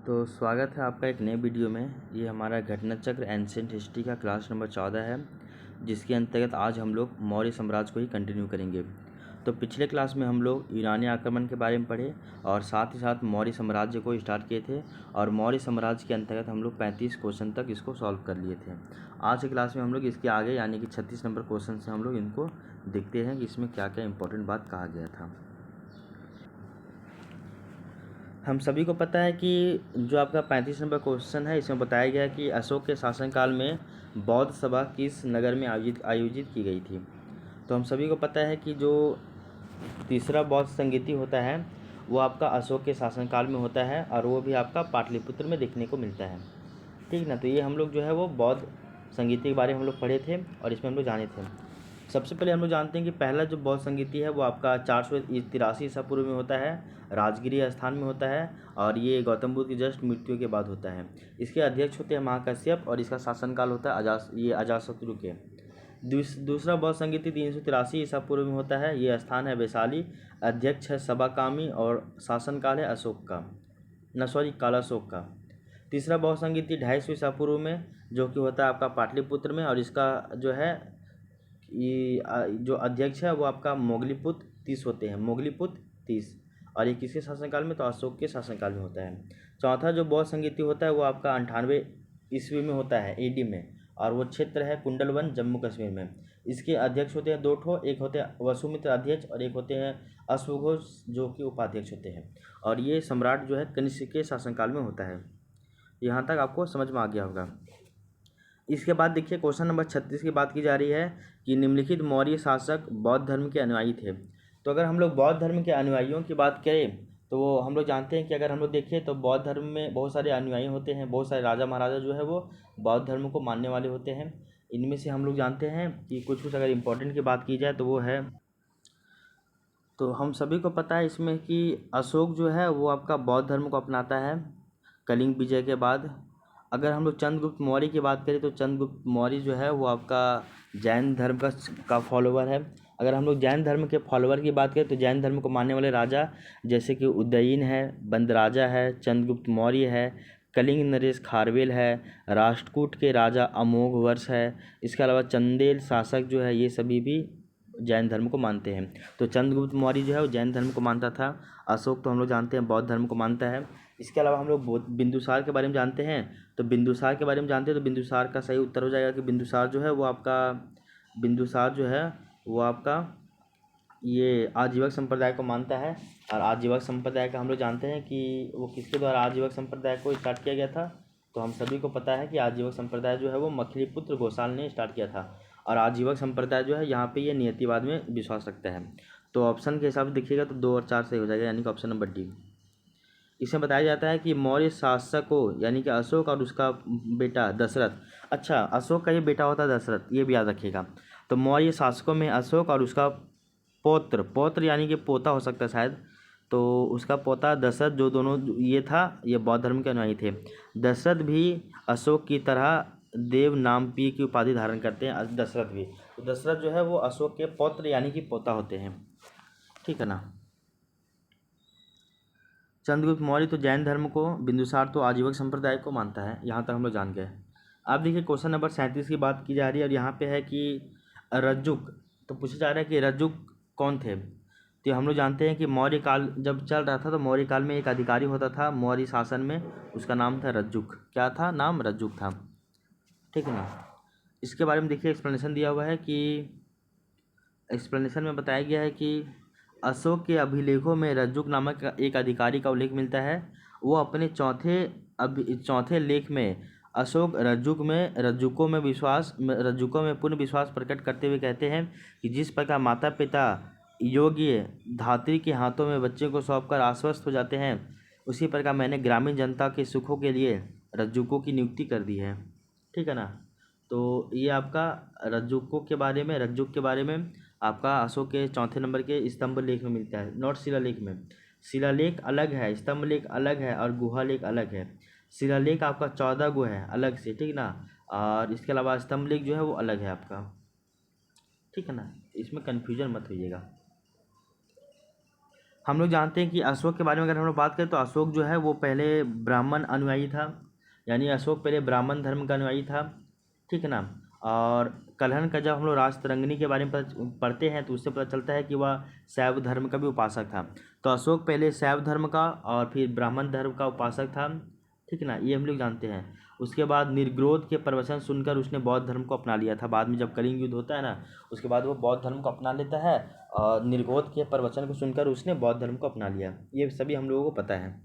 तो स्वागत है आपका एक नए वीडियो में। ये हमारा घटना चक्र एंशिएंट हिस्ट्री का क्लास नंबर 14 है, जिसके अंतर्गत आज हम लोग मौर्य साम्राज्य को ही कंटिन्यू करेंगे। तो पिछले क्लास में हम लोग यूनानी आक्रमण के बारे में पढ़े और साथ ही साथ मौर्य साम्राज्य को स्टार्ट किए थे और मौर्य साम्राज्य के अंतर्गत हम लोग 35 क्वेश्चन तक इसको सॉल्व कर लिए थे। आज के क्लास में हम लोग इसके आगे यानी कि 36 नंबर क्वेश्चन से हम लोग इनको देखते हैं कि इसमें क्या क्या इंपॉर्टेंट बात कहा गया था। हम सभी को पता है कि जो आपका 35 नंबर क्वेश्चन है इसमें बताया गया कि अशोक के शासनकाल में बौद्ध सभा किस नगर में आयोजित की गई थी। तो हम सभी को पता है कि जो तीसरा बौद्ध संगीति होता है वो आपका अशोक के शासनकाल में होता है और वो भी आपका पाटलिपुत्र में देखने को मिलता है। ठीक ना। तो ये हम लोग जो है वो बौद्ध संगीति के बारे में हम लोग पढ़े थे और इसमें हम लोग जाने थे। सबसे पहले हम लोग जानते हैं कि पहला जो बौद्ध संगीति है वो आपका 483 ईसा पूर्व में होता है, राजगिरी स्थान में होता है और ये गौतम बुद्ध की जस्ट मृत्यु के बाद होता है। इसके अध्यक्ष होते हैं महाकश्यप और इसका शासनकाल होता है अजातशत्रु के। दूसरा बौद्ध संगीति 383 ईसा पूर्व में होता है। ये स्थान है वैशाली, अध्यक्ष है सबाकामी और शासनकाल है अशोक का कालाशोक का। तीसरा बौद्ध संगीति 250 ईसा पूर्व में जो कि होता है आपका पाटलिपुत्र में और इसका जो है जो अध्यक्ष है वो आपका मोगलीपुत्र 30 होते हैं, मोगलीपुत्र 30। और ये किसके शासनकाल में? तो अशोक के शासनकाल में होता है। चौथा जो बौद्ध संगीति होता है वो आपका 98 ईस्वी में होता है एडी में और वो क्षेत्र है कुंडलवन जम्मू कश्मीर में। इसके अध्यक्ष होते हैं 2 ठो, एक होते हैं वसुमित्र अध्यक्ष और एक होते हैं अश्वघोष जो कि उपाध्यक्ष होते हैं। और ये सम्राट जो है कनिष्क के शासनकाल में होता है। यहाँ तक आपको समझ में आ गया होगा। इसके बाद देखिए क्वेश्चन नंबर 36 की बात की जा रही है कि निम्नलिखित मौर्य शासक बौद्ध धर्म के अनुयायी थे। तो अगर हम लोग बौद्ध धर्म के अनुयायियों की बात करें तो हम लोग जानते हैं कि अगर हम लोग देखें तो बौद्ध धर्म में बहुत सारे अनुयायी होते हैं, बहुत सारे राजा महाराजा जो है वो बौद्ध धर्म को मानने वाले होते हैं। इनमें से हम लोग जानते हैं कि कुछ अगर इम्पोर्टेंट की बात की जाए तो वो है, तो हम सभी को पता है इसमें कि अशोक जो है वो आपका बौद्ध धर्म को अपनाता है कलिंग विजय के बाद। अगर हम लोग चंद्रगुप्त मौर्य की बात करें तो चंद्रगुप्त मौर्य जो है वो आपका जैन धर्म का फॉलोवर है। अगर हम लोग जैन धर्म के फॉलोवर की बात करें तो जैन धर्म को मानने वाले राजा जैसे कि उदयीन है, बंदराजा है, चंद्रगुप्त मौर्य है, कलिंग नरेश खारवेल है, राष्ट्रकूट के राजा अमोघ वर्ष है। इसके अलावा चंदेल शासक जो है ये सभी भी जैन धर्म को मानते हैं। तो चंद्रगुप्त मौर्य जो है वो जैन धर्म को मानता था। अशोक तो हम लोग जानते हैं बौद्ध धर्म को मानता है। इसके अलावा हम लोग बिंदुसार के बारे में जानते हैं। तो बिंदुसार के बारे में जानते हैं तो बिंदुसार का सही उत्तर हो जाएगा कि बिंदुसार जो है वो आपका ये आजीवक संप्रदाय को मानता है। और आजीवक संप्रदाय का हम लोग जानते हैं कि वो किसके द्वारा आजीवक संप्रदाय को स्टार्ट किया गया था। तो हम सभी को पता है कि आजीवक संप्रदाय जो है वो मखलीपुत्र गोसाल ने स्टार्ट किया था। और आजीवक संप्रदाय जो है यहाँ पे ये नियतिवाद में विश्वास रखता है। तो ऑप्शन के हिसाब से देखिएगा तो 2 और 4 सही हो जाएगा, यानी कि ऑप्शन नंबर डी। इसमें बताया जाता है कि मौर्य शासकों यानी कि अशोक और उसका बेटा दशरथ, अच्छा अशोक का ये बेटा होता है दशरथ, ये भी याद रखिएगा। तो मौर्य शासकों में अशोक और उसका पौत्र यानी कि पोता हो सकता है शायद, तो उसका पोता दशरथ जो दोनों ये था ये बौद्ध धर्म के अनुयायी थे। दशरथ भी अशोक की तरह देव नाम पी की उपाधि धारण करते हैं दशरथ भी। तो दशरथ जो है वो अशोक के पौत्र यानी कि पोता होते हैं। ठीक है ना। चंद्रगुप्त मौर्य तो जैन धर्म को, बिंदुसार तो आजीवक संप्रदाय को मानता है। यहाँ तक हम लोग जान गए। अब देखिए क्वेश्चन नंबर 37 की बात की जा रही है और यहाँ पे है कि रज्जुक, तो पूछा जा रहा है कि रज्जुक कौन थे। तो हम लोग जानते हैं कि मौर्य काल जब चल रहा था तो मौर्य काल में एक अधिकारी होता था मौर्य शासन में, उसका नाम था रज्जुक। क्या था नाम? रज्जुक था। ठीक है ना। इसके बारे में देखिए एक्सप्लेनेशन दिया हुआ है कि एक्सप्लेनेशन में बताया गया है कि अशोक के अभिलेखों में रज्जुक नामक एक अधिकारी का उल्लेख मिलता है। वो अपने चौथे लेख में अशोक रज्जुकों में पूर्ण विश्वास प्रकट करते हुए कहते हैं कि जिस प्रकार माता पिता योग्य धात्री के हाथों में बच्चे को सौंपकर आश्वस्त हो जाते हैं, उसी प्रकार मैंने ग्रामीण जनता के सुखों के लिए रज्जुकों की नियुक्ति कर दी है। ठीक है ना। तो ये आपका रज्जुक के बारे में आपका अशोक के चौथे नंबर के स्तंभ लेख में मिलता है, नॉट शिलालेख में। शिलालेख अलग है, स्तंभ लेख अलग है और गुहा लेख अलग है। शिलालेख आपका 14 गो है अलग से, ठीक ना। और इसके अलावा स्तंभ लेख जो है वो अलग है आपका। ठीक है ना, इसमें कन्फ्यूजन मत होइएगा। हम लोग जानते हैं कि अशोक के बारे में अगर हम लोग बात करें तो अशोक जो है वो पहले ब्राह्मण अनुयायी था, यानी अशोक पहले ब्राह्मण धर्म का अनुयायी था, ठीक है ना। और कलहन का जब हम लोग राजतरंगिणी के बारे में पढ़ते हैं तो उससे पता चलता है कि वह शैव धर्म का भी उपासक था। तो अशोक पहले शैव धर्म का और फिर ब्राह्मण धर्म का उपासक था, ठीक है ना, ये हम लोग जानते हैं। उसके बाद निर्ग्रोध के प्रवचन सुनकर उसने बौद्ध धर्म को अपना लिया था। बाद में जब कलिंग युद्ध होता है ना, उसके बाद वो बौद्ध धर्म को अपना लेता है और निर्ग्रोध के प्रवचन को सुनकर उसने बौद्ध धर्म को अपना लिया। ये सभी हम लोगों को पता है,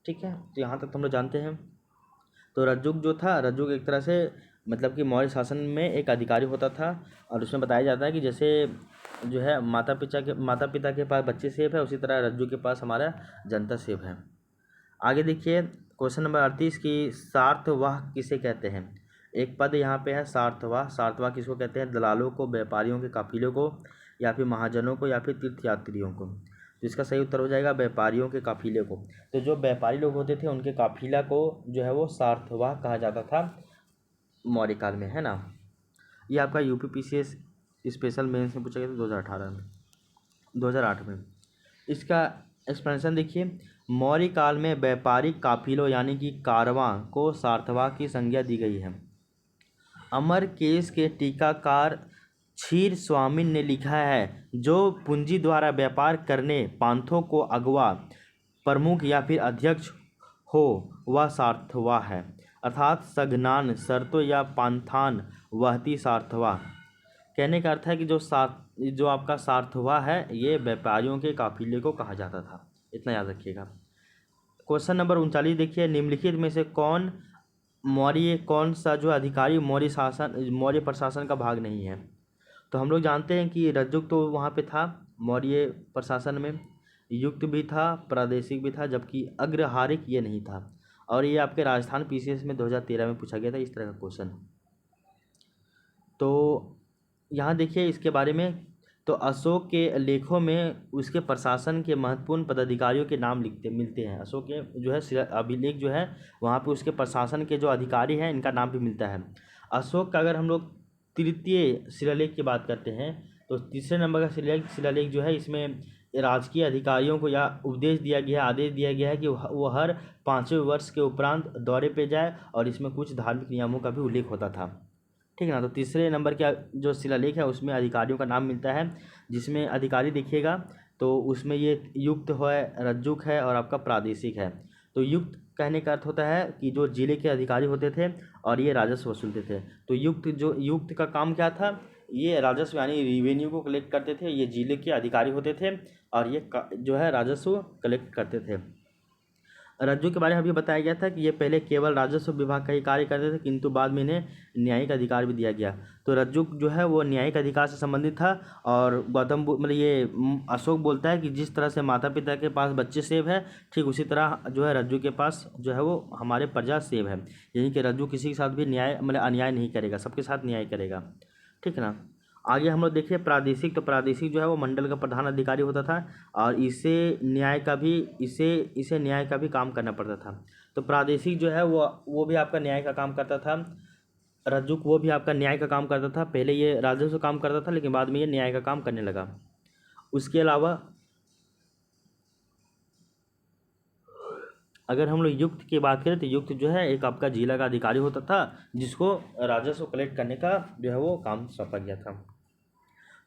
ठीक है। तो यहाँ तक तो हम लोग जानते हैं। तो रज्जुक जो था, रज्जुक एक तरह से मतलब कि मौर्य शासन में एक अधिकारी होता था, और उसमें बताया जाता है कि जैसे जो है माता पिता के पास बच्चे सेब है, उसी तरह रज्जु के पास हमारा जनता सेब है। आगे देखिए क्वेश्चन नंबर 38 की सार्थवाह किसे कहते हैं। एक पद यहाँ पे है सार्थवाह। सार्थवाह किसको कहते हैं? दलालों को, व्यापारियों के काफिले को, या फिर महाजनों को, या फिर तीर्थयात्रियों को। तो इसका सही उत्तर हो जाएगा व्यापारियों के काफिले को। तो जो व्यापारी लोग होते थे उनके काफिला को जो है वो सार्थवाह कहा जाता था मौर्य काल में, है ना। ये आपका UPPCS स्पेशल मेंस में पूछा गया था 2008 में। इसका एक्सप्लेनेशन देखिए, मौर्य काल में व्यापारिक काफिलों यानी कि कारवां को सार्थवाह की संज्ञा दी गई है। अमर केस के टीकाकार क्षीर स्वामिन ने लिखा है, जो पूंजी द्वारा व्यापार करने पांथों को अगवा, प्रमुख या फिर अध्यक्ष हो वह सार्थवाह है, अर्थात सघनान शर्तों या पांथान वहती सार्थवाह। कहने का अर्थ है कि जो आपका सार्थवाह है ये व्यापारियों के काफिले को कहा जाता था, इतना याद रखिएगा। क्वेश्चन नंबर 39 देखिए, निम्नलिखित में से कौन सा जो अधिकारी मौर्य प्रशासन का भाग नहीं है। तो हम लोग जानते हैं कि रज्जुक तो वहाँ पे था मौर्य प्रशासन में, युक्त भी था, प्रादेशिक भी था, जबकि अग्रहारिक ये नहीं था। और ये आपके राजस्थान PCS में 2013 में पूछा गया था इस तरह का क्वेश्चन। तो यहाँ देखिए इसके बारे में, तो अशोक के लेखों में उसके प्रशासन के महत्वपूर्ण पदाधिकारियों के नाम मिलते हैं। अशोक के जो है अभिलेख जो है वहाँ पे उसके प्रशासन के जो अधिकारी हैं इनका नाम भी मिलता है। अशोक का अगर हम लोग तृतीय शिलालेख की बात करते हैं तो तीसरे नंबर का शिलालेख जो है, इसमें राजकीय अधिकारियों को यह उपदेश दिया गया है, आदेश दिया गया है कि वो हर 5वें वर्ष के उपरांत दौरे पे जाए, और इसमें कुछ धार्मिक नियमों का भी उल्लेख होता था, ठीक है ना। तो तीसरे नंबर का जो शिलालेख है उसमें अधिकारियों का नाम मिलता है, जिसमें अधिकारी देखिएगा तो उसमें ये युक्त है, रज्जुक है और आपका प्रादेशिक है। तो युक्त कहने का अर्थ होता है कि जो जिले के अधिकारी होते थे और ये राजस्व वसूलते थे। तो युक्त का काम क्या था? ये राजस्व यानी रिवेन्यू को कलेक्ट करते थे, ये जिले के अधिकारी होते थे और ये जो है राजस्व कलेक्ट करते थे। रज्जु के बारे में अभी बताया गया था कि ये पहले केवल राजस्व विभाग का ही कार्य करते थे, किंतु बाद में इन्हें न्यायिक अधिकार भी दिया गया। तो रज्जु जो है वो न्यायिक अधिकार से संबंधित था। और अशोक बोलता है कि जिस तरह से माता पिता के पास बच्चे सेब है, ठीक उसी तरह जो है रज्जु के पास जो है वो हमारे प्रजा सेब है। यानी कि रज्जु किसी के साथ भी अन्याय नहीं करेगा, सबके साथ न्याय करेगा, ठीक है ना। आगे हम लोग देखिए प्रादेशिक, तो प्रादेशिक जो है वो मंडल का प्रधान अधिकारी होता था और इसे न्याय का भी काम करना पड़ता था। तो प्रादेशिक जो है वो भी आपका न्याय का काम करता था। रज्जुक वो भी आपका न्याय का काम करता था। पहले ये राजस्व काम करता था लेकिन बाद में ये न्याय का काम करने लगा। उसके अलावा अगर हम लोग युक्त की बात करें तो युक्त जो है एक आपका जिला का अधिकारी होता था, जिसको राजस्व कलेक्ट करने का जो है वो काम सौंपा गया था।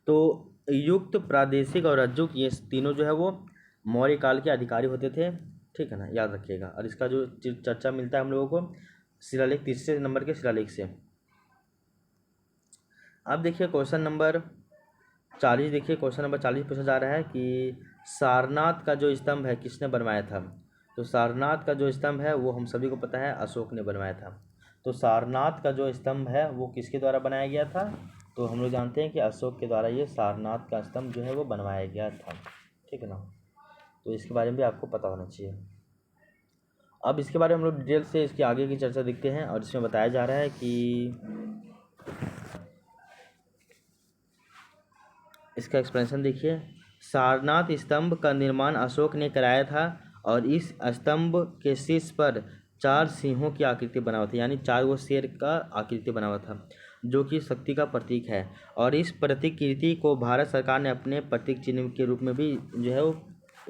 तो युक्त, प्रादेशिक और रज्जुक ये तीनों जो है वो मौर्य काल के अधिकारी होते थे, ठीक है ना, याद रखिएगा। और इसका जो चर्चा मिलता है हम लोगों को शिलालेख, तीसरे नंबर के शिलालेख से। अब देखिए क्वेश्चन नंबर 40, देखिए क्वेश्चन नंबर 40 पूछा जा रहा है कि सारनाथ का जो स्तंभ है किसने बनवाया था। तो सारनाथ का जो स्तंभ है वो हम सभी को पता है अशोक ने बनवाया था। तो सारनाथ का जो स्तंभ है वो किसके द्वारा बनाया गया था? तो हम लोग जानते हैं कि अशोक के द्वारा ये सारनाथ का स्तंभ जो है वो बनवाया गया था, ठीक है ना। तो इसके बारे में भी आपको पता होना चाहिए। अब इसके बारे में हम लोग डिटेल से इसके आगे की चर्चा देखते हैं। और इसमें बताया जा रहा है कि इसका एक्सप्लेनेशन देखिए, सारनाथ स्तंभ का निर्माण अशोक ने कराया था और इस स्तंभ के शीर्ष पर 4 सिंहों की आकृति बना हुआ था, यानी 4 वो शेर का आकृति बना हुआ था, जो कि शक्ति का प्रतीक है। और इस प्रतिकृति को भारत सरकार ने अपने प्रतीक चिन्ह के रूप में भी जो है वो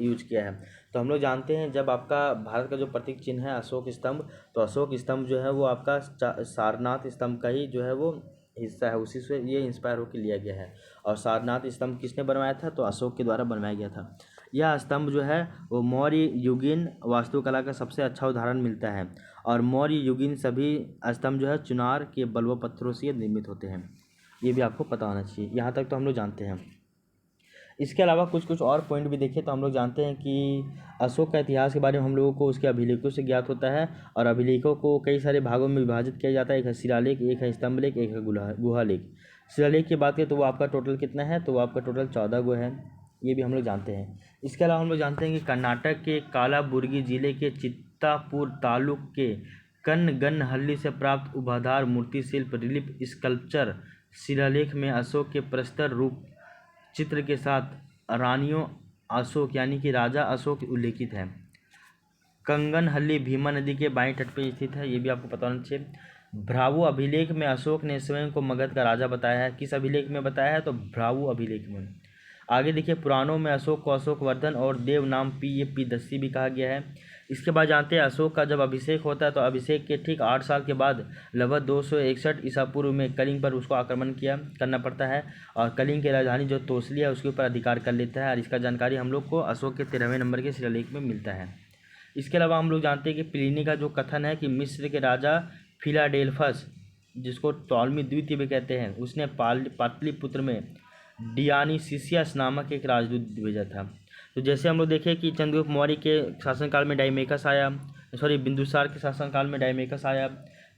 यूज किया है। तो हम लोग जानते हैं जब आपका भारत का जो प्रतीक चिन्ह है अशोक स्तंभ, तो अशोक स्तंभ जो है वो आपका सारनाथ स्तंभ का ही जो है वो हिस्सा है, उसी से ये इंस्पायर होकर लिया गया है। और सारनाथ स्तंभ किसने बनवाया था, तो अशोक के द्वारा बनवाया गया था। यह स्तंभ जो है वो मौर्य युगीन वास्तुकला का सबसे अच्छा उदाहरण मिलता है। और मौर्य युगीन सभी स्तंभ जो है चुनार के बलुआ पत्थरों से निर्मित होते हैं, ये भी आपको पता होना चाहिए। यहाँ तक तो हम लोग जानते हैं। इसके अलावा कुछ कुछ और पॉइंट भी देखें तो हम लोग जानते हैं कि अशोक का इतिहास के बारे में हम लोगों को उसके अभिलेखों से ज्ञात होता है। और अभिलेखों को कई सारे भागों में विभाजित किया जाता है। एक है शिलालेख, एक है स्तंभ लेख, एक है गुहा लेख। शिलालेख की बात करें तो वो आपका टोटल कितना है, तो वो आपका टोटल 14 गो है, ये भी हम लोग जानते हैं। इसके अलावा हम लोग जानते हैं कि कर्नाटक के कालाबुर्गी जिले के चित्तापुर तालुक के कनगनहल्ली से प्राप्त उभादार मूर्ति शिल्प रिलीफ स्कल्पचर शिलालेख में अशोक के प्रस्तर रूप चित्र के साथ रानियों अशोक यानी कि राजा अशोक उल्लेखित है। कंगनहल्ली भीमा नदी के बाएं तट पर स्थित है, ये भी आपको पता होना चाहिए। भ्रावु अभिलेख में अशोक ने स्वयं को मगध का राजा बताया है। किस अभिलेख में बताया है, तो भ्रावु अभिलेख में। आगे देखिए, पुराणों में अशोक को अशोकवर्धन और देव नाम पीयपीदस्सी भी कहा गया है। इसके बाद जानते हैं अशोक का जब अभिषेक होता है तो अभिषेक के ठीक 8 साल के बाद लगभग 261 ईसा पूर्व में कलिंग पर उसको आक्रमण करना पड़ता है। और कलिंग की राजधानी जो तोसली है उसके ऊपर अधिकार कर लेता है। और इसका जानकारी हम लोग को अशोक के 13वें नंबर के शिलालेख में मिलता है। इसके अलावा हम लोग जानते हैं कि प्लिनी का जो कथन है कि मिस्र के राजा फिलाडेल्फस, जिसको टॉलमी द्वितीय भी कहते हैं, उसने पाटलिपुत्र में डियानीसियस नामक एक राजदूत भेजा था। तो जैसे हम लोग देखें कि चंद्रगुप्त मौर्य के शासनकाल में डायमेकस आया, बिंदुसार के शासनकाल में डायमेकस आया,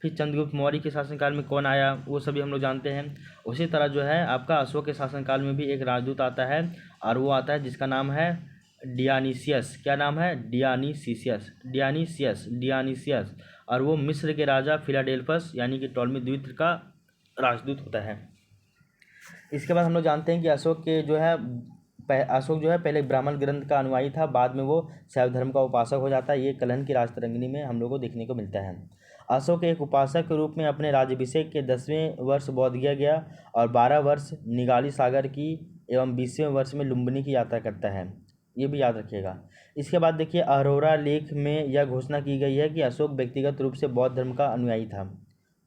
फिर चंद्रगुप्त मौर्य के शासनकाल में कौन आया वो सभी हम लोग जानते हैं। उसी तरह जो है आपका अशोक के शासनकाल में भी एक राजदूत आता है और वो आता है जिसका नाम है डियानीसियस। क्या नाम है, डियानीसियस। और वो मिस्र के राजा फिलाडेल्फस यानी कि टॉलमी द्वितीय का राजदूत होता है। इसके बाद हम लोग जानते हैं कि अशोक जो है पहले ब्राह्मण ग्रंथ का अनुयायी था, बाद में वो शैव धर्म का उपासक हो जाता है। ये कलहन की राजतरंगिणी में हम लोग को देखने को मिलता है। अशोक एक उपासक के रूप में अपने राज्याभिषेक के 10वें वर्ष बोधगया गया और 12 वर्ष निगाली सागर की एवं 20वें वर्ष में लुम्बिनी की यात्रा करता है, ये भी याद रखिएगा। इसके बाद देखिए, अरोरा लेख में यह घोषणा की गई है कि अशोक व्यक्तिगत रूप से बौद्ध धर्म का अनुयायी था।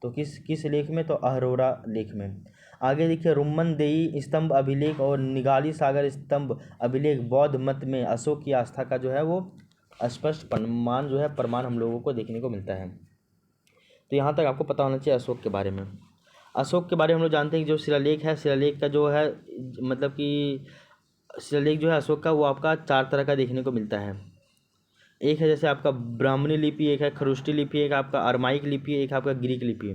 तो किस लेख में, तो अरोरा लेख में। आगे देखिए, रुम्मनदेई स्तंभ अभिलेख और निगाली सागर स्तंभ अभिलेख बौद्ध मत में अशोक की आस्था का जो है वो स्पष्ट प्रमाण हम लोगों को देखने को मिलता है। तो यहाँ तक आपको पता होना चाहिए अशोक के बारे में। अशोक के बारे में हम लोग जानते हैं कि जो शिलालेख है, शिलालेख का जो है मतलब कि शिलालेख जो है अशोक का वो आपका 4 तरह का देखने को मिलता है। एक है जैसे आपका ब्राह्मणी लिपि, एक है खरुष्टी लिपि, एक आपका अरमाइक लिपि, एक आपका ग्रीक लिपि।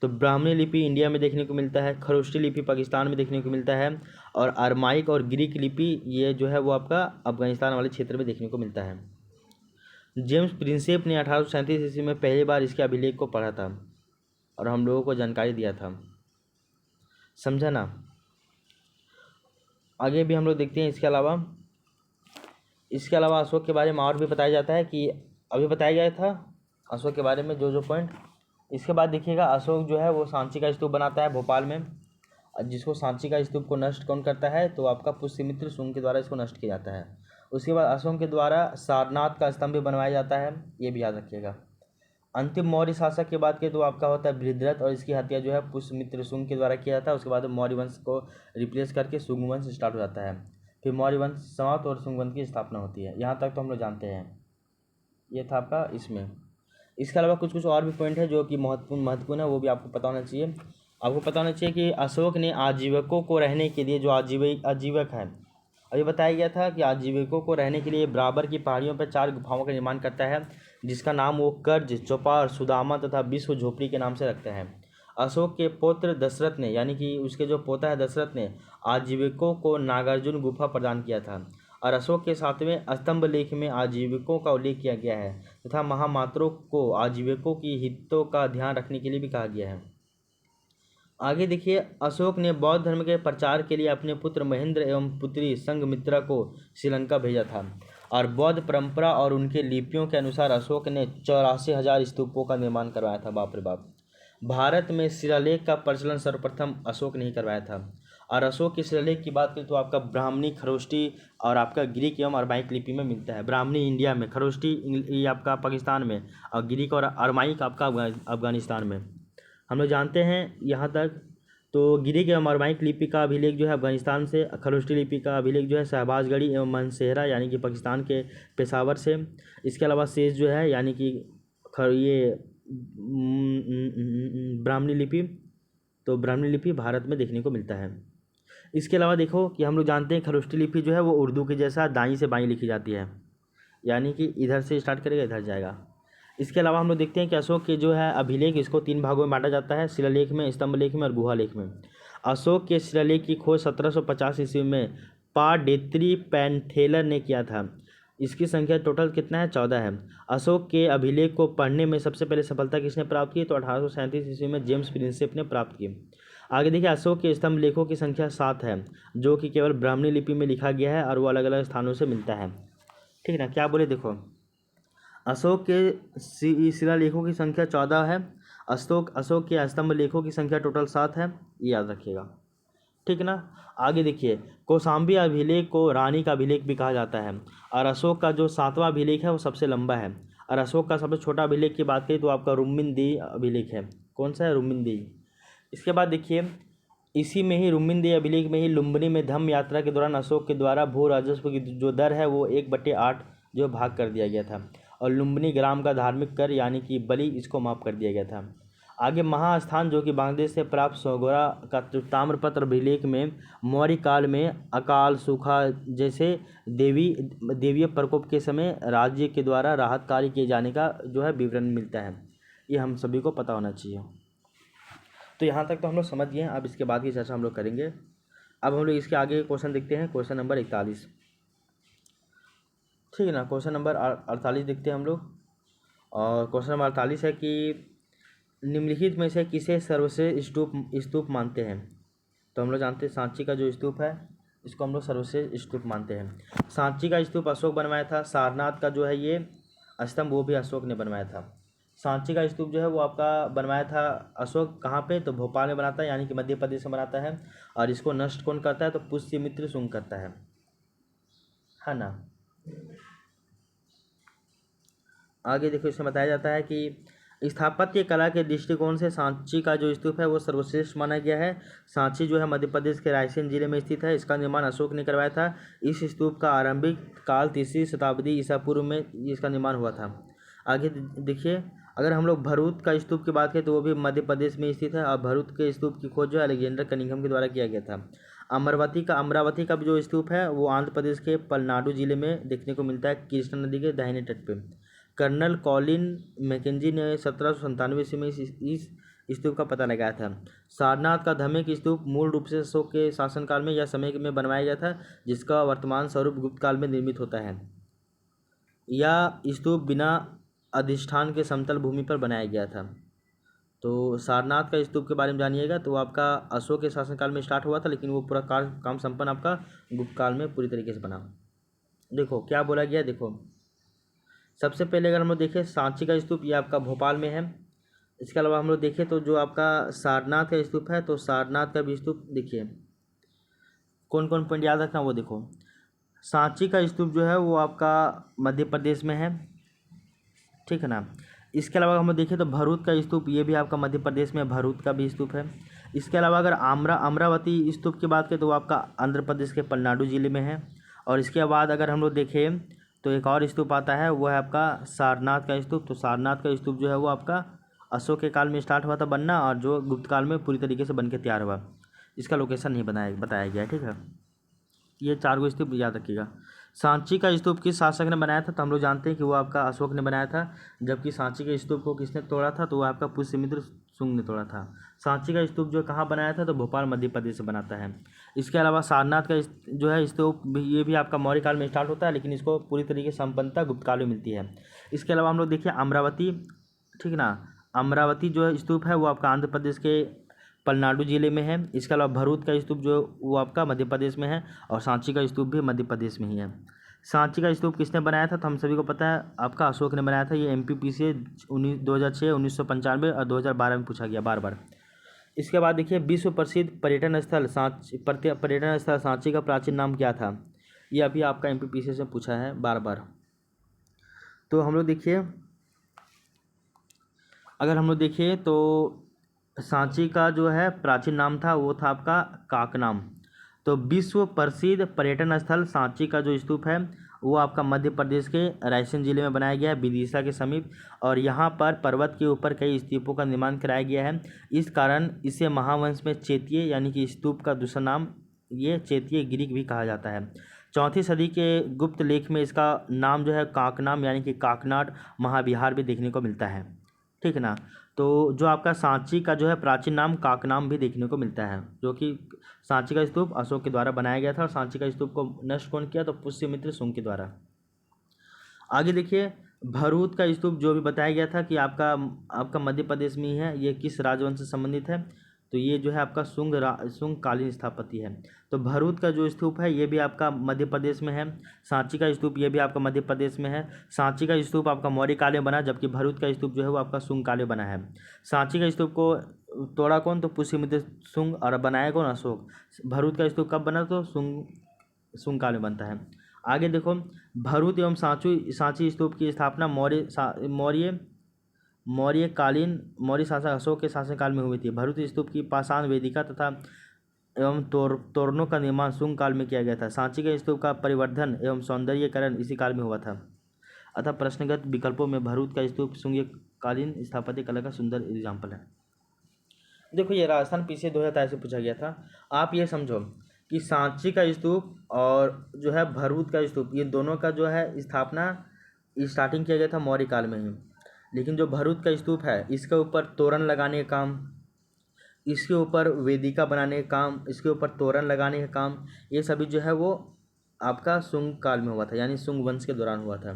तो ब्राह्मणी लिपि इंडिया में देखने को मिलता है, खरुष्टी लिपि पाकिस्तान में देखने को मिलता है, और अरमाइक और ग्रीक लिपि ये जो है वो आपका अफगानिस्तान वाले क्षेत्र में देखने को मिलता है। जेम्स प्रिंसेप ने 1837 ईस्वी में पहली बार इसके अभिलेख को पढ़ा था और हम लोगों को जानकारी दिया था, समझा ना। आगे भी हम लोग देखते हैं। इसके अलावा अशोक के बारे में और भी बताया जाता है कि अभी बताया गया था अशोक के बारे में जो पॉइंट। इसके बाद देखिएगा, अशोक जो है वो सांची का स्तूप बनाता है भोपाल में, जिसको सांची का स्तूप को नष्ट कौन करता है, तो आपका पुष्यमित्र शुंग के द्वारा इसको नष्ट किया जाता है। उसके बाद अशोक के द्वारा सारनाथ का स्तंभ भी बनवाया जाता है, ये भी याद रखिएगा। अंतिम मौर्य शासक की बात करें तो आपका होता है बृहद्रथ, और इसकी हत्या जो है पुष्यमित्र शुंग के द्वारा किया जाता है। उसके बाद मौर्य वंश को रिप्लेस करके शुंग वंश स्टार्ट हो जाता है, फिर मौर्य वंश समाप्त और शुंग वंश की स्थापना होती है। यहाँ तक तो हम लोग जानते हैं। ये था आपका इसमें। इसके अलावा कुछ और भी पॉइंट है जो कि महत्वपूर्ण है, वो भी आपको पता होना चाहिए। आपको पता होना चाहिए कि अशोक ने आजीवकों को रहने के लिए, जो आजीवक है, अभी बताया गया था कि आजीविकों को रहने के लिए बराबर की पहाड़ियों पर 4 गुफाओं का निर्माण करता है, जिसका नाम वो कर्ज, चौपार, सुदामा तथा विश्व झोपड़ी के नाम से रखता है। अशोक के पुत्र दशरथ ने, यानी कि उसके जो पोता है दशरथ ने, आजीविकों को नागार्जुन गुफा प्रदान किया था। और अशोक के 7वें स्तंभ लेख में आजीविकों का उल्लेख किया गया है तथा महामात्रों को आजीविकों की हितों का ध्यान रखने के लिए भी कहा गया है। आगे देखिए, अशोक ने बौद्ध धर्म के प्रचार के लिए अपने पुत्र महेंद्र एवं पुत्री संघमित्रा को श्रीलंका भेजा था। और बौद्ध परंपरा और उनके लिपियों के अनुसार अशोक ने 84,000 स्तूपों का निर्माण करवाया था। बाप रे बाप। भारत में शिलालेख का प्रचलन सर्वप्रथम अशोक ने ही करवाया था। और अशोक के शिलालेख की बात करें तो आपका ब्राह्मणी, खरोष्टी और आपका ग्रीक एवं अरमाइक लिपि में मिलता है। ब्राह्मणी इंडिया में, खरोष्टी ये आपका पाकिस्तान में, और ग्रीक और अरमाइक आपका अफगानिस्तान में। हम लोग जानते हैं यहाँ तक। तो ग्रीक एवं अरमाइक लिपि का अभिलेख जो है अफगानिस्तान से, खरोष्टी लिपि का अभिलेख जो है शहबाजगढ़ी एवं मनसेहरा यानी कि पाकिस्तान के पेशावर से। इसके अलावा शेष जो है यानी कि ये ब्राह्मणी लिपि, तो ब्राह्मणी लिपि भारत में देखने को मिलता है। इसके अलावा देखो कि हम लोग जानते हैं खरोष्टी लिपि जो है वो उर्दू के जैसा दाईं से बाईं लिखी जाती है, यानी कि इधर से स्टार्ट करेगा इधर जाएगा। इसके अलावा हम लोग देखते हैं कि अशोक के जो है अभिलेख, इसको 3 भागों में बांटा जाता है, शिलालेख में, स्तंभलेख में और गुहालेख में। अशोक के शिलालेख की खोज 1750 ईस्वी में पाडेत्री पैंथेलर ने किया था। इसकी संख्या टोटल कितना है? 14 है। अशोक के अभिलेख को पढ़ने में सबसे पहले सफलता किसने प्राप्त की? तो 1837 ईस्वी में जेम्स प्रिंसेप ने प्राप्त की। आगे देखिए, अशोक के स्तंभ लेखों की संख्या 7 है, जो कि केवल ब्राह्मणी लिपि में लिखा गया है और वो अलग अलग स्थानों से मिलता है। ठीक है ना? क्या बोले, देखो अशोक के शिलालेखों की संख्या 14 है। अशोक के स्तंभ लेखों की संख्या टोटल 7 है, ये याद रखिएगा। ठीक है ना? आगे देखिए, कौशाम्बी अभिलेख को रानी का अभिलेख भी कहा जाता है, और अशोक का जो 7वां अभिलेख है वो सबसे लंबा है। और अशोक का सबसे छोटा अभिलेख की बात करें तो आपका रुम्मिनदेही अभिलेख है। कौन सा है? रुम्मिनदेही। इसके बाद देखिए, इसी में ही रुम्मिनदेही अभिलेख में ही लुम्बिनी में धम्म यात्रा के दौरान अशोक के द्वारा भू राजस्व की जो दर है वो 1/8 जो भाग कर दिया गया था, और लुम्बिनी ग्राम का धार्मिक कर यानी कि बलि इसको माफ़ कर दिया गया था। आगे महास्थान जो कि बांग्लादेश से प्राप्त सोगोरा का ताम्रपत्र अभिलेख में मौर्य काल में अकाल, सूखा जैसे देवीय प्रकोप के समय राज्य के द्वारा राहत कार्य किए जाने का जो है विवरण मिलता है। ये हम सभी को पता होना चाहिए। तो यहाँ तक तो हम लोग समझ गए हैं। अब इसके बाद की चर्चा हम लोग करेंगे। अब हम लोग इसके आगे क्वेश्चन देखते हैं, क्वेश्चन नंबर 41। ठीक है ना? क्वेश्चन नंबर 48 देखते हैं हम लोग। और क्वेश्चन नंबर 48 है कि निम्नलिखित में से किसे सर्वश्रेष्ठ स्तूप मानते हैं? तो हम लोग जानते हैं सांची का जो स्तूप है इसको हम लोग सर्वश्रेष्ठ स्तूप मानते हैं। सांची का स्तूप अशोक बनवाया था। सारनाथ का जो है ये स्तंभ वो भी अशोक ने बनवाया था। सांची का स्तूप जो है वो आपका बनवाया था अशोक। कहाँ पे? तो भोपाल में बनाता है, यानी कि मध्य प्रदेश में बनाता है। और इसको नष्ट कौन करता है? तो पुष्यमित्र शुंग करता है ना? आगे देखो, इसमें बताया जाता है कि स्थापत्य कला के दृष्टिकोण से सांची का जो स्तूप है वो सर्वश्रेष्ठ माना गया है। सांची जो है मध्य प्रदेश के रायसेन जिले में स्थित है। इसका निर्माण अशोक ने करवाया था। इस स्तूप का आरंभिक काल 3री शताब्दी ईसा पूर्व में इसका निर्माण हुआ था। आगे देखिए, अगर हम लोग भरूच का स्तूप की बात करें तो वो भी मध्य प्रदेश में स्थित है, और भरूच के स्तूप की खोज जो अलेक्जेंडर कनिंघम के द्वारा किया गया था। अमरावती का जो स्तूप है वो आंध्र प्रदेश के पलनाडु जिले में देखने को मिलता है, कृष्णा नदी के दाहिने तट पे। कर्नल कॉलिन मैकेंजी ने 1797 ईस्वी में इस स्तूप का पता लगाया था। सारनाथ का धमेक स्तूप मूल रूप से अशोक के शासनकाल में या समय में बनवाया गया था, जिसका वर्तमान स्वरूप गुप्त काल में निर्मित होता है। यह स्तूप बिना अधिष्ठान के समतल भूमि पर बनाया गया था। तो सारनाथ का स्तूप के बारे में जानिएगा तो आपका अशोक के शासनकाल में स्टार्ट हुआ था, लेकिन वो पूरा काम संपन्न आपका गुप्त काल में पूरी तरीके से बना। देखो क्या बोला गया, देखो सबसे पहले अगर हम लोग देखें सांची का स्तूप ये आपका भोपाल में है। इसके अलावा हम लोग देखें तो जो आपका सारनाथ का स्तूप है, तो सारनाथ का भी स्तूप देखिए कौन कौन पॉइंट याद रखना वो देखो। सांची का स्तूप जो है वो आपका मध्य प्रदेश में है। ठीक है ना? इसके अलावा हम लोग देखें तो भरूच का स्तूप ये भी आपका मध्य प्रदेश में, भरूच का भी स्तूप है। इसके अलावा अगर अमरावती स्तूप की बात करें तो वो आपका आंध्र प्रदेश के पलनाडु जिले में है। और इसके बाद अगर हम लोग देखें तो एक और स्तूप आता है, वो है आपका सारनाथ का स्तूप। तो सारनाथ का स्तूप जो है वो आपका अशोक के काल में स्टार्ट हुआ था बनना, और जो गुप्त काल में पूरी तरीके से बन के तैयार हुआ। इसका लोकेशन नहीं बताया गया। ठीक है? ये 4 स्तूप याद रखिएगा। सांची का स्तूप किस शासक ने बनाया था? तो हम लोग जानते हैं कि वो आपका अशोक ने बनाया था। जबकि सांची के स्तूप को किसने तोड़ा था? तो वो आपका पुष्यमित्र शुंग ने तोड़ा था। सांची का स्तूप जो कहाँ बनाया था? तो भोपाल मध्य प्रदेश से बनाता है। इसके अलावा सारनाथ का जो है स्तूप ये भी आपका मौर्य काल में स्टार्ट होता है, लेकिन इसको पूरी तरीके से संपन्नता गुप्त काल में मिलती है। इसके अलावा हम लोग देखिए अमरावती, ठीक ना, अमरावती जो स्तूप है वो आपका आंध्र प्रदेश के पलनाडु जिले में है। इसके अलावा भरूच का स्तूप जो वो आपका मध्य प्रदेश में है, और सांची का स्तूप भी मध्य प्रदेश में ही है। सांची का स्तूप किसने बनाया था? तो हम सभी को पता है आपका अशोक ने बनाया था। ये MPP से 2006, 1995 और 2012 में पूछा गया बार बार। इसके बाद देखिए विश्व प्रसिद्ध पर्यटन स्थल सांची का प्राचीन नाम क्या था। ये अभी आपका एमपीपीसी से पूछा है बार बार। तो हम लोग देखिए, अगर हम लोग देखिए तो सांची का जो है प्राचीन नाम था वो था आपका काकनाम। तो विश्व प्रसिद्ध पर्यटन स्थल सांची का जो स्तूप है वो आपका मध्य प्रदेश के रायसेन जिले में बनाया गया है, विदिशा के समीप। और यहाँ पर पर्वत के ऊपर कई स्तूपों का निर्माण कराया गया है। इस कारण इसे महावंश में चेतीय यानी कि स्तूप का दूसरा नाम ये चेतीय गिरिक भी कहा जाता है। 4वीं सदी के गुप्त लेख में इसका नाम जो है काकनाम यानी कि काकनाड महाविहार भी देखने को मिलता है। ठीक है ना। तो जो आपका सांची का जो है प्राचीन नाम काकनाम भी देखने को मिलता है, जो कि सांची का स्तूप अशोक के द्वारा बनाया गया था। और सांची का स्तूप को नष्ट कौन किया, तो पुष्यमित्र शुंग के द्वारा। आगे देखिए, भरूच का स्तूप जो भी बताया गया था कि आपका मध्य प्रदेश में ही है, ये किस राजवंश से संबंधित है, तो ये जो है आपका शुंग कालीन स्थापत्य है। तो भरूच का जो स्तूप है ये भी आपका मध्य प्रदेश में है। सांची का स्तूप ये भी आपका मध्य प्रदेश में है। सांची का स्तूप आपका मौर्य काल में बना, जबकि भरूच का स्तूप जो है वो आपका शुंग काल में बना है। सांची का स्तूप को तोड़ा कौन, तो पुष्यमित्र शुंग, और बनाया कौन, अशोक। भरूच का स्तूप कब बना, तो शुंग काल में बनता है। आगे देखो, भरूच एवं सांची स्तूप की स्थापना मौर्य शासक अशोक के शासनकाल में हुई थी। भरूच स्तूप की पाषाण वेदिका तथा एवं तोरणों का निर्माण शुंग काल में किया गया था। सांची के स्तूप का परिवर्धन एवं सौंदर्यीकरण इसी काल में हुआ था। अतः प्रश्नगत विकल्पों में भरूच का स्तूप शुंगकालीन स्थापत्य कला का सुंदर एग्जाम्पल है। देखो, ये राजस्थान पीछे 2023 से पूछा गया था। आप ये समझो कि सांची का स्तूप और जो है भरूच का स्तूप, ये दोनों का जो है स्थापना स्टार्टिंग किया गया था मौर्य काल में ही। लेकिन जो भरूच का स्तूप है इसके ऊपर तोरण लगाने का काम, इसके ऊपर वेदिका बनाने का काम, इसके ऊपर तोरण लगाने का काम, ये सभी जो है वो आपका शुंग काल में हुआ था, यानी शुंग वंश के दौरान हुआ था।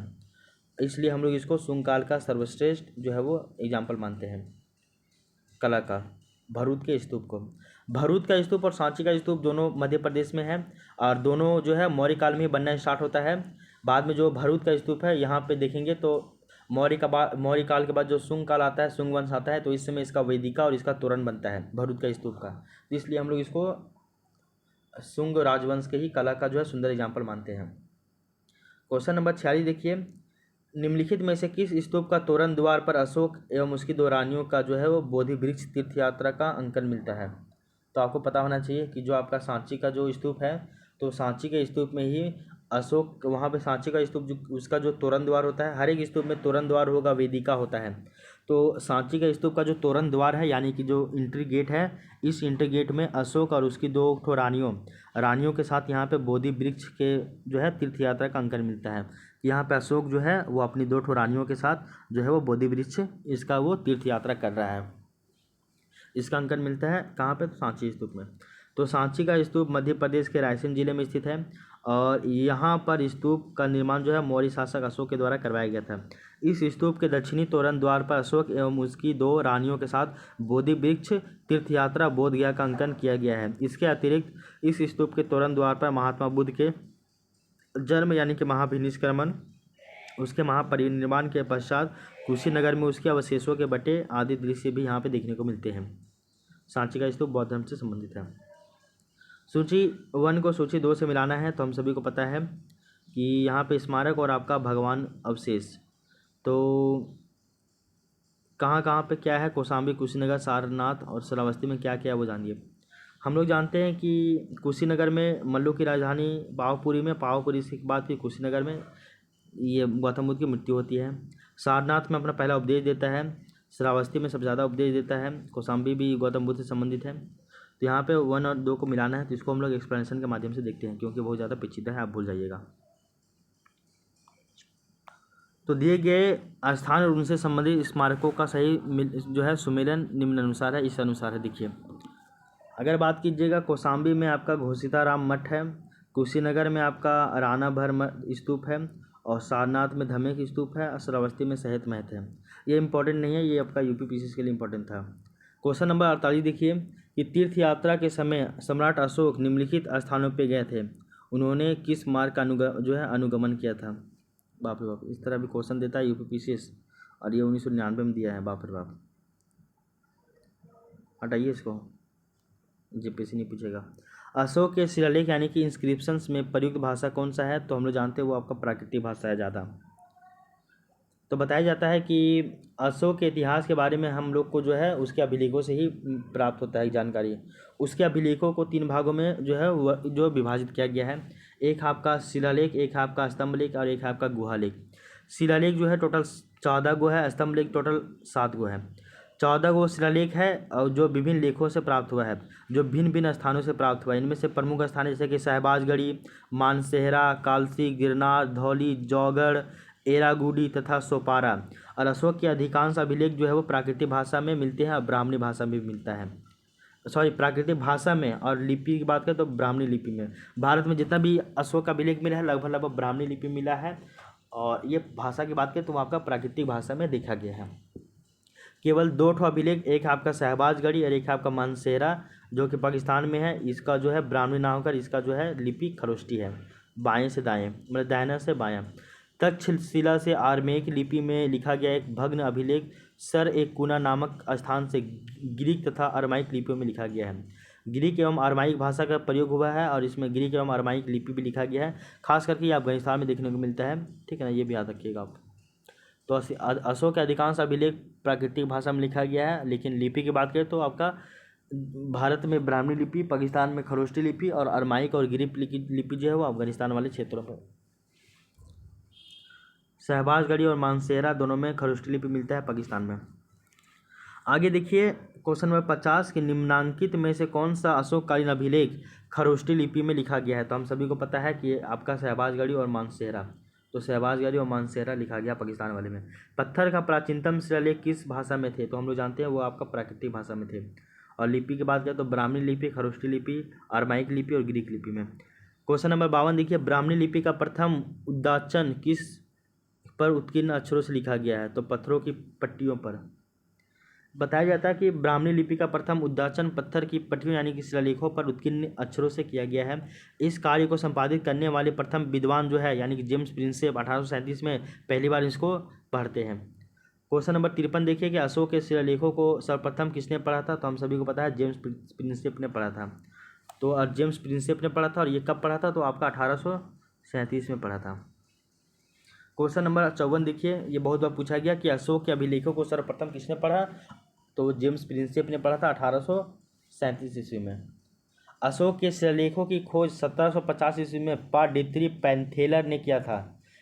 इसलिए हम लोग इसको शुंग काल का सर्वश्रेष्ठ जो है वो एग्जाम्पल मानते हैं कला का, भरूच के स्तूप को। भरूच का स्तूप और सांची का स्तूप दोनों मध्य प्रदेश में है, और दोनों जो है मौर्य काल में ही बनना स्टार्ट होता है। बाद में जो भरूच का स्तूप है यहाँ पे देखेंगे तो मौर्य काल के बाद जो शुंग काल आता है, शुंग वंश आता है, तो इस समय इसका वेदिका और इसका तोरण बनता है भरूच का स्तूप का। तो इसलिए हम लोग इसको शुंग राजवंश के ही कला का जो है सुंदर एग्जाम्पल मानते हैं। क्वेश्चन नंबर 46 देखिए, निम्नलिखित में से किस स्तूप का तोरण द्वार पर अशोक एवं उसकी दो रानियों का जो है वो बोधि वृक्ष तीर्थ यात्रा का अंकन मिलता है। तो आपको पता होना चाहिए कि जो आपका सांची का जो स्तूप है, तो सांची के स्तूप में ही अशोक, वहाँ पे सांची का स्तूप जो उसका जो तोरण द्वार होता है, हर एक स्तूप में तोरण द्वार होगा, वेदिका होता है। तो सांची का स्तूप का जो तोरण द्वार है यानी कि जो इंट्री गेट है, इस इंट्री गेट में अशोक और उसकी दो ठो रानियों के साथ यहाँ पे बोधि वृक्ष के जो है तीर्थ यात्रा का अंकन मिलता है। यहाँ पे अशोक जो है वो अपनी दो ठो रानियों के साथ जो है वो बोधि वृक्ष इसका वो तीर्थ यात्रा कर रहा है। इसका अंकन मिलता है कहाँ पे, तो सांची स्तूप में। तो सांची का स्तूप मध्य प्रदेश के रायसेन जिले में स्थित है, और यहाँ पर स्तूप का निर्माण जो है मौर्य शासक अशोक के द्वारा करवाया गया था। इस स्तूप के दक्षिणी तोरण द्वार पर अशोक एवं उसकी दो रानियों के साथ बोधि वृक्ष तीर्थ यात्रा बोधगया का अंकन किया गया है। इसके अतिरिक्त इस स्तूप के तोरण द्वार पर महात्मा बुद्ध के जन्म यानी कि महाभिनिष्क्रमण, उसके महापरिनिर्वाण के पश्चात कुशीनगर में उसके अवशेषों के बटे आदि दृश्य भी यहाँ पे देखने को मिलते हैं। सांची का स्तूप बौद्ध धर्म से संबंधित है। सूची 1 को सूची 2 से मिलाना है। तो हम सभी को पता है कि यहाँ पे स्मारक और आपका भगवान अवशेष, तो कहाँ कहाँ पे क्या है, कौशाम्बी, कुशीनगर, सारनाथ और श्रावस्ती में क्या क्या है वो जानिए। हम लोग जानते हैं कि कुशीनगर में मल्लू की राजधानी पावापुरी से बाद फिर कुशीनगर में ये गौतम बुद्ध की मृत्यु होती है। सारनाथ में अपना पहला उपदेश देता है, श्रावस्ती में सबसे ज़्यादा उपदेश देता है, कौशाम्बी भी गौतम बुद्ध से संबंधित है। तो यहाँ पे 1 और 2 को मिलाना है, तो इसको हम लोग एक्सप्लेनेशन के माध्यम से देखते हैं क्योंकि बहुत ज़्यादा पेचीदा है, आप भूल जाइएगा। तो दिए गए स्थान और उनसे संबंधित स्मारकों का सही जो है सुमेलन निम्नानुसार है, इस अनुसार है। देखिए, अगर बात कीजिएगा कौशाम्बी में आपका घोषिताराम मठ है, कुशीनगर में आपका राणा भर स्तूप है, और सारनाथ में धमेक स्तूप है, और श्रावस्ती में सहित महत है। ये इंपॉर्टेंट नहीं है, ये आपका यूपीपीसीसी के लिए इंपॉर्टेंट था। क्वेश्चन नंबर 48 देखिए कि तीर्थ यात्रा के समय सम्राट अशोक निम्नलिखित स्थानों पर गए थे, उन्होंने किस मार्ग का अनुगमन किया था। बाप रे बाप, इस तरह भी क्वेश्चन देता है यूपीपीसीएस, और ये 1999 में दिया है। बाप रे बाप। हटाइए इसको, जीपीएससी नहीं पूछेगा। अशोक के शिलालेख यानी कि इंस्क्रिप्शंस में प्रयुक्त भाषा कौन सा है, तो हम लोग जानते हैं वो आपका प्राकृतिक भाषा है ज़्यादा। तो बताया जाता है कि अशोक के इतिहास के बारे में हम लोग को जो है उसके अभिलेखों से ही प्राप्त होता है जानकारी। उसके अभिलेखों को 3 भागों में जो है जो विभाजित किया गया है। एक आपका शिलालेख, एक आपका स्तंभ लेख और एक आपका गुहा लेख। शिलालेख जो है टोटल 14 गो है, स्तंभ लेख टोटल 7 गो है। 14 गो शिलालेख है और जो विभिन्न लेखों से प्राप्त हुआ है, जो भिन्न भिन्न स्थानों से प्राप्त हुआ है। इनमें से प्रमुख स्थान जैसे कि शहबाजगढ़ी, मानसेहरा, कालसी, गिरनार, धौली, जौगढ़, एरागुडी तथा सोपारा। और अशोक के अधिकांश अभिलेख जो है वो प्राकृतिक भाषा में मिलते हैं और ब्राह्मणी भाषा में भी मिलता है। सॉरी, प्राकृतिक भाषा में, और लिपि की बात करें तो ब्राह्मणी लिपि में। भारत में जितना भी अशोक का अभिलेख मिला है लगभग लगभग ब्राह्मणी लिपि मिला है। और ये भाषा की बात करें तो वो आपका प्राकृतिक भाषा में देखा गया है। केवल 2 ठो अभिलेख, एक आपका शहबाजगढ़ी और एक आपका मानसेरा जो कि पाकिस्तान में है, इसका जो है ब्राह्मणी ना होकर इसका जो है लिपि खरोष्टी है, बाएं से दाएं, मतलब दाहिना से बायां। तक्षशिला से आर्मेयिक लिपि में लिखा गया एक भग्न अभिलेख सर एक कुना नामक स्थान से ग्रीक तथा अरमाइक लिपियों में लिखा गया है। ग्रीक एवं अरमाइक भाषा का प्रयोग हुआ है और इसमें ग्रीक एवं अरमाइक लिपि भी लिखा गया है। खास करके ये अफगानिस्तान में देखने को मिलता है, ठीक है ना, ये भी याद रखिएगा आप। तो अशोक के अधिकांश अभिलेख प्राकृतिक भाषा में लिखा गया है, लेकिन लिपि की बात करें तो आपका भारत में ब्राह्मणी लिपि, पाकिस्तान में खरोष्टी लिपि और अरमाइक और ग्रीक लिपि जो है वो अफगानिस्तान वाले क्षेत्रों पर। शहबाजगढ़ी और मानसेरा दोनों में खरोष्टी लिपि मिलता है पाकिस्तान में। आगे देखिए क्वेश्चन नंबर 50 कि निम्नांकित में से कौन सा अशोककालीन अभिलेख खरोष्टी लिपि में लिखा गया है। तो हम सभी को पता है कि आपका शहबाजगढ़ी और मानसेरा, तो शहबाजगढ़ी और मानसेरा लिखा गया पाकिस्तान वाले में। पत्थर का प्राचीनतम शिलालेख किस भाषा में थे, तो हम लोग जानते हैं वो आपका प्राकृतिक भाषा में थे। और लिपि की बात करें तो ब्राह्मणी लिपि, खरोष्टी लिपि, अरमाइक लिपि और ग्रीक लिपि में। क्वेश्चन नंबर 52 देखिए ब्राह्मणी लिपि का प्रथम उद्दाचन किस पर उत्कीर्ण अक्षरों से लिखा गया है, तो पत्थरों की पट्टियों पर। बताया जाता है कि ब्राह्मणी लिपि का प्रथम उद्दाचन पत्थर की पट्टियों यानी कि शिलालेखों पर उत्कीर्ण अक्षरों से किया गया है। इस कार्य को संपादित करने वाले प्रथम विद्वान जो है यानी कि जेम्स प्रिंसेप 1837 में पहली बार इसको पढ़ते हैं। क्वेश्चन नंबर 53 देखिए कि अशोक के शिलालेखों को सर्वप्रथम किसने पढ़ा था, तो हम सभी को पता है जेम्स प्रिंसेप ने पढ़ा था। तो जेम्स प्रिंसेप ने पढ़ा था और ये कब पढ़ा था, तो आपका 1837 में पढ़ा था। क्वेश्चन नंबर 54 देखिए, ये बहुत बार पूछा गया कि अशोक के अभिलेखों को सर्वप्रथम किसने पढ़ा, तो जेम्स प्रिंसेप ने पढ़ा था 1837 ईस्वी में। अशोक के शिलालेखों की खोज 1750 ईस्वी में पाडित्री पैंथेलर ने किया था,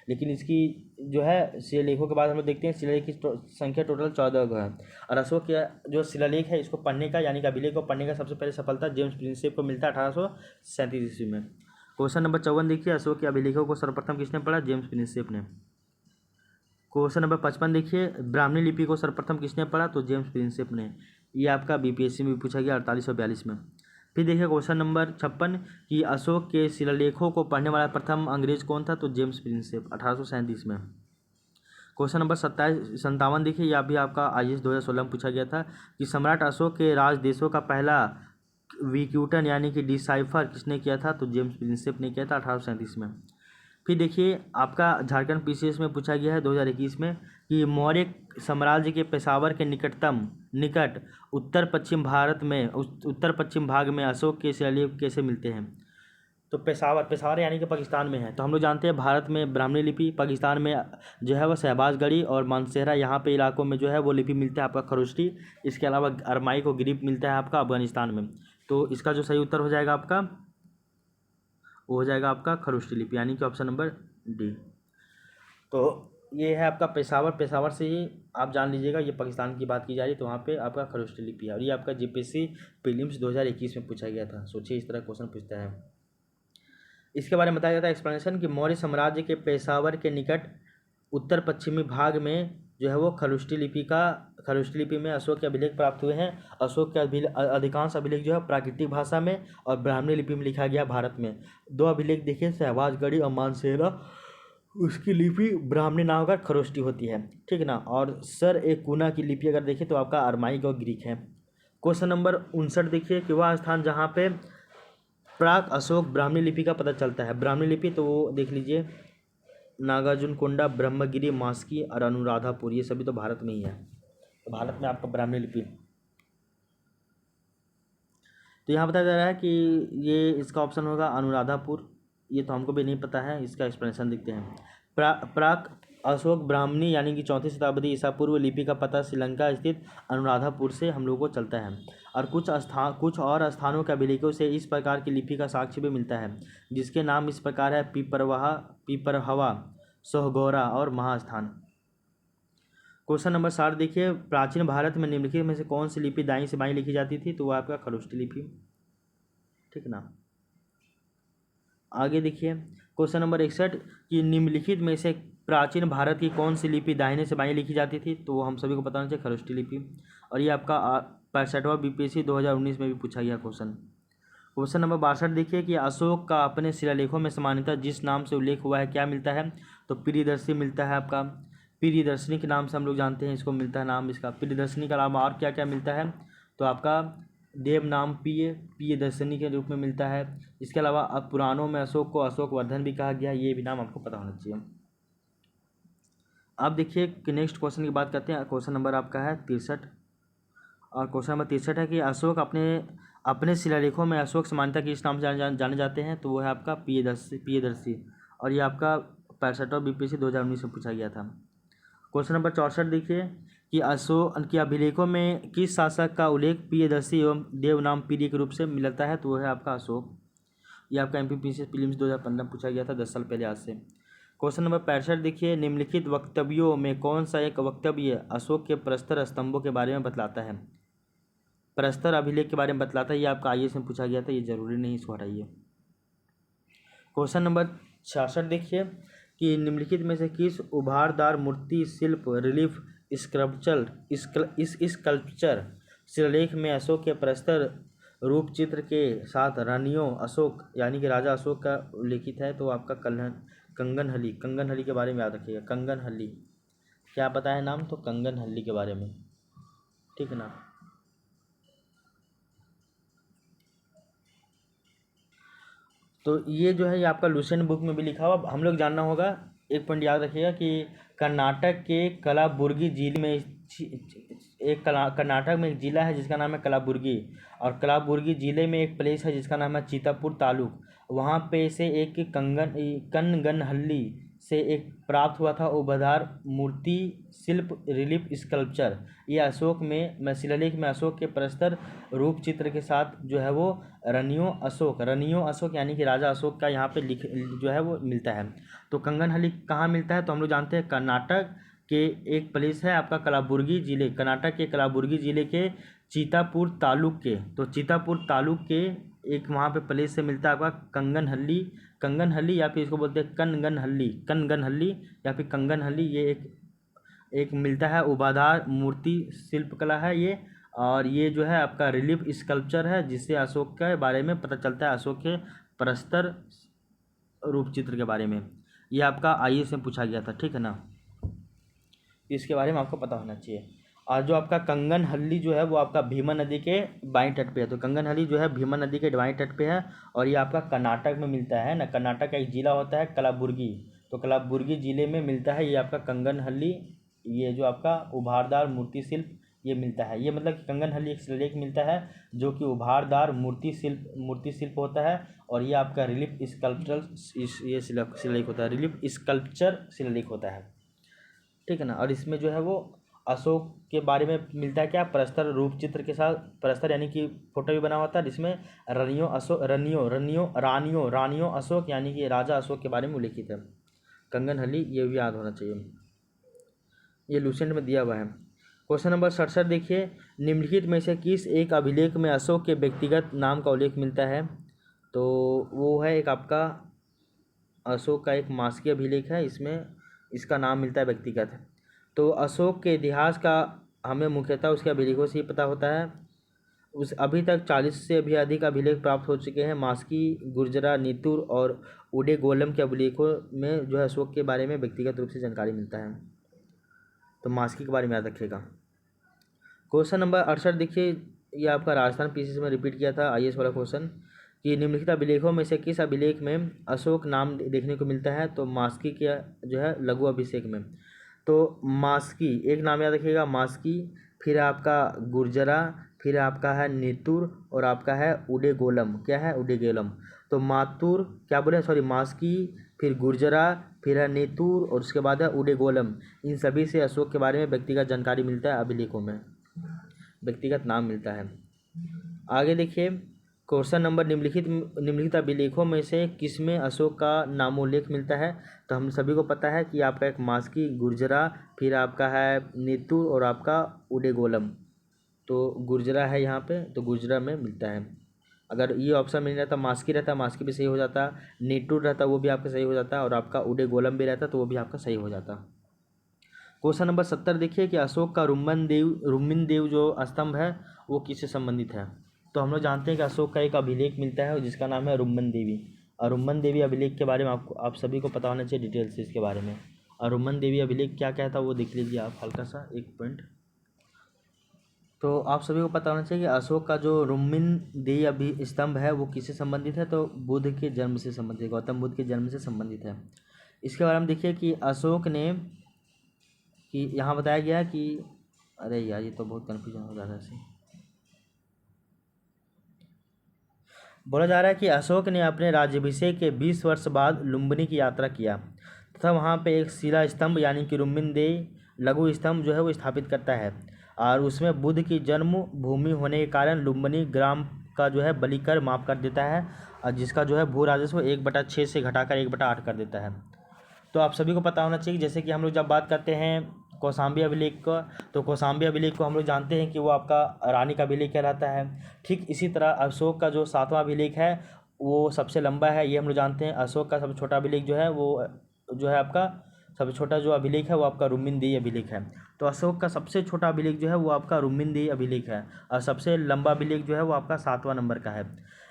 लेकिन इसकी जो है शिलालेखों के बाद हम लोग देखते हैं शिलालेख की संख्या टोटल 14 गो है। और अशोक के जो शिलालेख है इसको पढ़ने का यानी कि अभिलेख को पढ़ने का सबसे पहले सफलता जेम्स प्रिंसेप को मिलता है 1837 ईस्वी में। क्वेश्चन नंबर 54 देखिए अशोक के अभिलेखों को सर्वप्रथम किसने पढ़ा, जेम्स प्रिंसेप ने। क्वेश्चन नंबर 55 देखिए ब्राह्मणी लिपि को सर्वप्रथम किसने पढ़ा, तो जेम्स प्रिंसेप ने। ये आपका बीपीएससी में भी पूछा गया 48 और 42 में। फिर देखिए क्वेश्चन नंबर 56 कि अशोक के शिलालेखों को पढ़ने वाला प्रथम अंग्रेज कौन था, तो जेम्स प्रिंसेप 1837 में। क्वेश्चन नंबर 57 देखिए यह भी आपका IAS 2016 में पूछा गया था कि सम्राट अशोक के राज देशों का पहला विक्यूटन यानी कि डिसाइफर किसने किया था, तो जेम्स प्रिंसेप ने किया था 1837 में। फिर देखिए आपका झारखंड PCS में पूछा गया है 2021 में कि मौर्य साम्राज्य के पेशावर के निकट उत्तर पश्चिम भारत में उत्तर पश्चिम भाग में अशोक के शिलालेख कैसे मिलते हैं, तो पेशावर यानी कि पाकिस्तान में है। तो हम लोग जानते हैं भारत में ब्राह्मणी लिपि, पाकिस्तान में जो है वो शहबाजगढ़ी और मानसेरा यहाँ पे इलाकों में जो है वो लिपि मिलता है आपका खरोष्टी। इसके अलावा अरमाइक और ग्रीक मिलता है आपका अफगानिस्तान में। तो इसका जो सही उत्तर हो जाएगा आपका वो हो जाएगा आपका खरोष्टी लिपि यानी कि ऑप्शन नंबर डी। तो ये है आपका पेशावर से ही आप जान लीजिएगा, ये पाकिस्तान की बात की जा रही है तो वहाँ पे आपका खरोष्टी लिपि है। और ये आपका GPSC प्रीलिम्स 2021 में पूछा गया था। सोचिए इस तरह क्वेश्चन पूछता है। इसके बारे में बताया जाता है एक्सप्लेनेशन कि मौर्य साम्राज्य के पेशावर के निकट उत्तर पश्चिमी भाग में जो है वो खरोष्टी लिपि में अशोक के अभिलेख प्राप्त हुए हैं। अशोक के अधिकांश अभिलेख जो है प्राकृतिक भाषा में और ब्राह्मणी लिपि में लिखा गया भारत में। 2 अभिलेख देखिए शहबाजगढ़ी और मानसेरा, उसकी लिपि ब्राह्मणी ना होकर खरोष्टी होती है, ठीक है ना। और सर एक कुना की लिपि अगर देखें तो आपका अरमाइक और ग्रीक है। क्वेश्चन नंबर 59 देखिए कि वह स्थान जहाँ पे प्राक अशोक ब्राह्मणी लिपि का पता चलता है। ब्राह्मणी लिपि तो वो देख लीजिए नागार्जुनकोंडा, ब्रह्मगिरी, मास्की और अनुराधापुर, ये सभी तो भारत में ही है। तो भारत में आपका ब्राह्मणी लिपि तो यहाँ बताया जा रहा है कि ये इसका ऑप्शन होगा अनुराधापुर। ये तो हमको भी नहीं पता है, इसका एक्सप्लेनेशन देखते हैं। प्राक अशोक ब्राह्मणी यानी कि 4वीं शताब्दी ईसा पूर्व लिपि का पता श्रीलंका स्थित अनुराधापुर से हम लोग को चलता है। और कुछ और स्थानों के अभिलेखों से इस प्रकार की लिपि का साक्ष्य भी मिलता है, जिसके नाम इस प्रकार है: पीपरहवा, सोहगौरा और महास्थान। क्वेश्चन नंबर 60 देखिए, प्राचीन भारत में निम्नलिखित में से कौन सी लिपि दाईं से बाईं लिखी जाती थी? तो वह आपका खरोष्टी लिपि, ठीक ना। आगे देखिए क्वेश्चन नंबर 61 कि निम्नलिखित में से प्राचीन भारत की कौन सी लिपि दाहिने से बाईं लिखी जाती थी? तो हम सभी को पता होना चाहिए खरोष्टी लिपि। और ये आपका 65वां बीपीएससी 2019 में भी पूछा गया क्वेश्चन। क्वेश्चन नंबर 62 देखिए कि अशोक का अपने शिलालेखों में सामान्यतः जिस नाम से उल्लेख हुआ है क्या मिलता है? तो प्रियदर्शी मिलता है आपका। प्रियदर्शनी के नाम से हम लोग जानते हैं इसको, मिलता है नाम इसका। प्रियदर्शनी के अलावा और क्या क्या मिलता है? तो आपका देव नाम प्रियदर्शनी के रूप में मिलता है। इसके अलावा अब पुराणों में अशोक को अशोक वर्धन भी कहा गया, ये भी नाम आपको पता होना चाहिए। अब देखिए कि नेक्स्ट क्वेश्चन की बात करते हैं। क्वेश्चन नंबर आपका है 63। और क्वेश्चन नंबर 63 है कि अशोक अपने शिलालेखों में अशोक सामान्यतः किस नाम से जाने जाते हैं? तो वो है आपका प्रियदर्शी। और ये आपका 65वां बीपीएससी 2019 में पूछा गया था। क्वेश्चन नंबर 64 देखिए कि अशोक के अभिलेखों में किस शासक का उल्लेख प्रियदर्शी एवं देवनाम प्रिय के रूप से मिलता है? तो वो है आपका अशोक। ये आपका एमपीपीसी प्रीलिम्स 2015 पूछा गया था, 10 साल पहले आज से। क्वेश्चन नंबर 65 देखिए, निम्नलिखित वक्तव्यों में कौन सा एक वक्तव्य अशोक के प्रस्तर स्तंभों के बारे में बतलाता है? प्रस्तर अभिलेख के बारे में बतलाता है, ये आपका आईएएस में पूछा गया था, ये जरूरी नहीं, इसको हटाइए। क्वेश्चन नंबर 66 देखिए कि निम्नलिखित में से किस उभारदार मूर्ति शिल्प रिलीफ स्कल्पचर शिलालेख में अशोक के प्रस्तर रूप चित्र के साथ रानियों अशोक यानी कि राजा अशोक का उल्लेखित है? तो आपका कंगनहल्ली के बारे में याद रखिएगा। कंगनहल्ली क्या पता है नाम? तो कंगनहल्ली के बारे में, ठीक है ना। तो ये जो है ये आपका लुसेंट बुक में भी लिखा हुआ। हम लोग जानना होगा, एक पॉइंट याद रखिएगा कि कर्नाटक के कलाबुर्गी जिले में कर्नाटक में एक ज़िला है जिसका नाम है कलाबुर्गी। और कलाबुर्गी ज़िले में एक प्लेस है जिसका नाम है चितापुर तालुक। वहाँ पे से एक कनगनहल्ली से एक प्राप्त हुआ था उभारदार मूर्ति शिल्प रिलीफ स्कल्पचर। ये अशोक में शिलालेख में अशोक के प्रस्तर रूप चित्र के साथ जो है वो रनियो अशोक यानी कि राजा अशोक का यहाँ पे जो है वो मिलता है। तो कंगनहल्ली कहाँ मिलता है? तो हम लोग जानते हैं कर्नाटक के एक प्लेस है आपका कलाबुर्गी ज़िले, कर्नाटक के कलाबुर्गी ज़िले के चितापुर तालुक के। तो चितापुर तालुक के एक वहाँ पे प्लेस से मिलता है आपका कंगनहल्ली या फिर इसको बोलते हैं कनगनहल्ली या फिर कंगनहल्ली। ये एक मिलता है उभारदार मूर्ति शिल्पकला है ये। और ये जो है आपका रिलीफ स्कल्पचर है जिससे अशोक के बारे में पता चलता है, अशोक के प्रस्तर रूप चित्र के बारे में। ये आपका आईएएस में पूछा गया था, ठीक है ना। इसके बारे में आपको पता होना चाहिए। और जो आपका कंगनहल्ली जो है वो आपका भीमा नदी के बाएं तट पे है। तो कंगनहल्ली जो है भीमा नदी के बाएं तट पे है और ये आपका कर्नाटक में मिलता है ना। कर्नाटक का एक जिला होता है कलाबुर्गी, तो कलाबुर्गी जिले में मिलता है ये आपका कंगनहल्ली। ये जो आपका उभारदार मूर्ति शिल्प ये मिलता है, ये मतलब कि कंगनहल्ली एक शिलालेख मिलता है जो कि उभारदार मूर्ति शिल्प होता है। और ये आपका रिलीफ स्कल्पचर ये शिलालेख होता है, रिलीफ स्कल्पचर शिलालेख होता है, ठीक है ना। और इसमें जो है वो अशोक के बारे में मिलता है क्या? प्रस्तर रूप चित्र के साथ, प्रस्तर यानी कि फोटो भी बना होता है जिसमें रानियों अशोक यानी कि राजा अशोक के बारे में उल्लेखित है। कंगनहल्ली ये भी याद होना चाहिए, ये लुसेंट में दिया हुआ है। क्वेश्चन नंबर 67 देखिए, निम्नलिखित में से किस एक अभिलेख में अशोक के व्यक्तिगत नाम का उल्लेख मिलता है? तो वो है एक आपका अशोक का एक मासिक अभिलेख है, इसमें इसका नाम मिलता है व्यक्तिगत। तो अशोक के इतिहास का हमें मुख्यतः उसके अभिलेखों से ही पता होता है। अभी तक 40 से भी अधिक अभिलेख प्राप्त हो चुके हैं। मास्की, गुर्जरा, नीतुर और उडेगोलम के अभिलेखों में जो है अशोक के बारे में व्यक्तिगत रूप से जानकारी मिलता है। तो मास्की के बारे में याद रखिएगा। क्वेश्चन नंबर 68 देखिए, ये आपका राजस्थान पीसीसी में रिपीट किया था आईएएस वाला क्वेश्चन कि निम्नलिखित अभिलेखों में से किस अभिलेख में अशोक नाम देखने को मिलता है? तो मास्की के जो है लघु अभिषेक में। तो मास्की एक नाम याद रखिएगा, मास्की। फिर आपका गुर्जरा, फिर आपका है नेतुर और आपका है उडेगोलम। क्या है? उडेगोलम। तो मातुर क्या बोले, सॉरी, मास्की, फिर गुर्जरा, फिर है नेतुर और उसके बाद है उडेगोलम। इन सभी से अशोक के बारे में व्यक्तिगत जानकारी मिलता है, अभिलेखों में व्यक्तिगत नाम मिलता है। आगे देखिए, क्वेश्चन नंबर, निम्नलिखित अभिलेखों में से किसमें अशोक का नामोल्लेख मिलता है? तो हम सभी को पता है कि आपका एक मास्की, गुर्जरा, फिर आपका है नेतुर और आपका उडेगोलम। तो गुर्जरा है यहाँ पे, तो गुर्जरा में मिलता है। अगर ये ऑप्शन में नहीं रहता, मास्की रहता, मास्की भी सही हो जाता, नेतुर रहता, वो भी आपका सही हो जाता, और आपका उडेगोलम भी रहता तो वो भी आपका सही हो जाता। क्वेश्चन नंबर 70 देखिए कि अशोक का रुम्मिन देव जो स्तंभ है वो किससे संबंधित है? तो हम लोग जानते हैं कि अशोक का एक अभिलेख मिलता है जिसका नाम है रुम्मन देवी। और रुम्मन देवी अभिलेख के बारे में आप सभी को पता होना चाहिए डिटेल से इसके बारे में। और रुम्मन देवी अभिलेख क्या कहता है वो देख लीजिए आप, हल्का सा एक पॉइंट। तो आप सभी को पता होना चाहिए कि अशोक का जो रुम्मिन देवी अभी स्तंभ है वो किससे संबंधित है? तो बुद्ध के जन्म से संबंधित, गौतम बुद्ध के जन्म से संबंधित है। इसके बारे में देखिए कि अशोक ने, कि यहाँ बताया गया है कि, अरे यार ये तो बहुत कन्फ्यूजन हो जा रहा है इससे। बोला जा रहा है कि अशोक ने अपने राज्याभिषेक के 20 वर्ष बाद लुम्बिनी की यात्रा किया तथा वहाँ पे एक शिला स्तंभ यानी कि रुम्मिनदेही लघु स्तंभ जो है वो स्थापित करता है। और उसमें बुद्ध की जन्म भूमि होने के कारण लुम्बिनी ग्राम का जो है बलि कर माफ़ कर देता है, और जिसका जो है भू राजस्व 1/6 से घटाकर 1/8 कर देता है। तो आप सभी को पता होना चाहिए, जैसे कि हम लोग जब बात करते हैं कौशाम्बी अभिलेख का, तो कौशाम्बी अभिलेख को हम लोग जानते हैं कि वो आपका रानी का अभिलेख कहलाता है। ठीक इसी तरह अशोक का जो 7वां अभिलेख है वो सबसे लंबा है, ये हम लोग जानते हैं। अशोक का सबसे छोटा अभिलेख जो है वो जो है आपका, सबसे छोटा जो अभिलेख है वो आपका रुम्मिनदेही अभिलेख है। तो अशोक का सबसे छोटा अभिलेख जो है वो आपका रुम्मिनदेही अभिलेख है, और सबसे लंबा अभिलेख जो है वो आपका 7वां नंबर का है।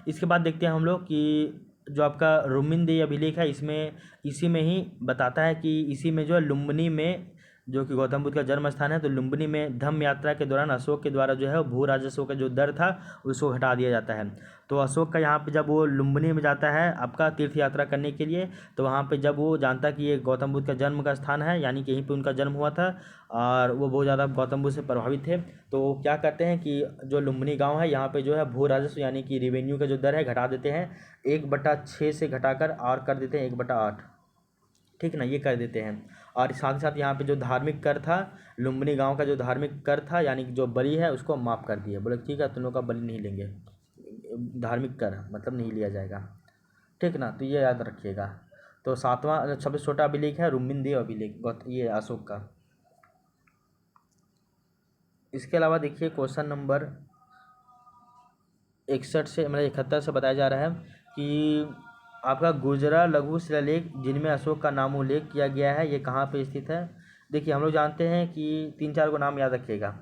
इसके बाद देखते हैं हम लोग कि जो आपका रुम्मिनदेही अभिलेख है इसमें, इसी में ही बताता है कि इसी में जो है लुम्बिनी में, जो कि गौतम बुद्ध का जन्म स्थान है, तो लुम्बिनी में धम्म यात्रा के दौरान अशोक के द्वारा जो है भू राजस्व का जो दर था उसको घटा दिया जाता है। तो अशोक का यहाँ पे जब वो लुम्बिनी में जाता है आपका तीर्थ यात्रा करने के लिए, तो वहाँ पे जब वो जानता कि ये गौतम बुद्ध का जन्म का स्थान है, यानी कि यहीं पे उनका जन्म हुआ था और वो बहुत ज़्यादा गौतम बुद्ध से प्रभावित थे, तो वो क्या करते हैं कि जो लुम्बिनी गाँव है यहाँ पे जो है भू राजस्व यानी कि रिवेन्यू का जो दर है घटा देते हैं, 1/6 से घटाकर और कर देते हैं 1/8। ठीक ना, ये कर देते हैं। और साथ ही साथ यहाँ पे जो धार्मिक कर था, लुम्बिनी गांव का जो धार्मिक कर था यानी कि जो बलि है उसको माफ़ कर दिए, बोले ठीक है तुम लोग का बलि नहीं लेंगे, धार्मिक कर मतलब नहीं लिया जाएगा। ठीक ना, तो ये याद रखिएगा। तो 7वां सबसे छोटा अभिलेख है रुम्मिनदेही अभिलेख, ये अशोक का। इसके अलावा देखिए क्वेश्चन नंबर 71 से मतलब 71 से बताया जा रहा है कि आपका गुर्जरा लघु शिलालेख जिनमें अशोक का नाम उल्लेख किया गया है ये कहाँ पे स्थित है? देखिए हम लोग जानते हैं कि 3-4 को नाम याद रखिएगा।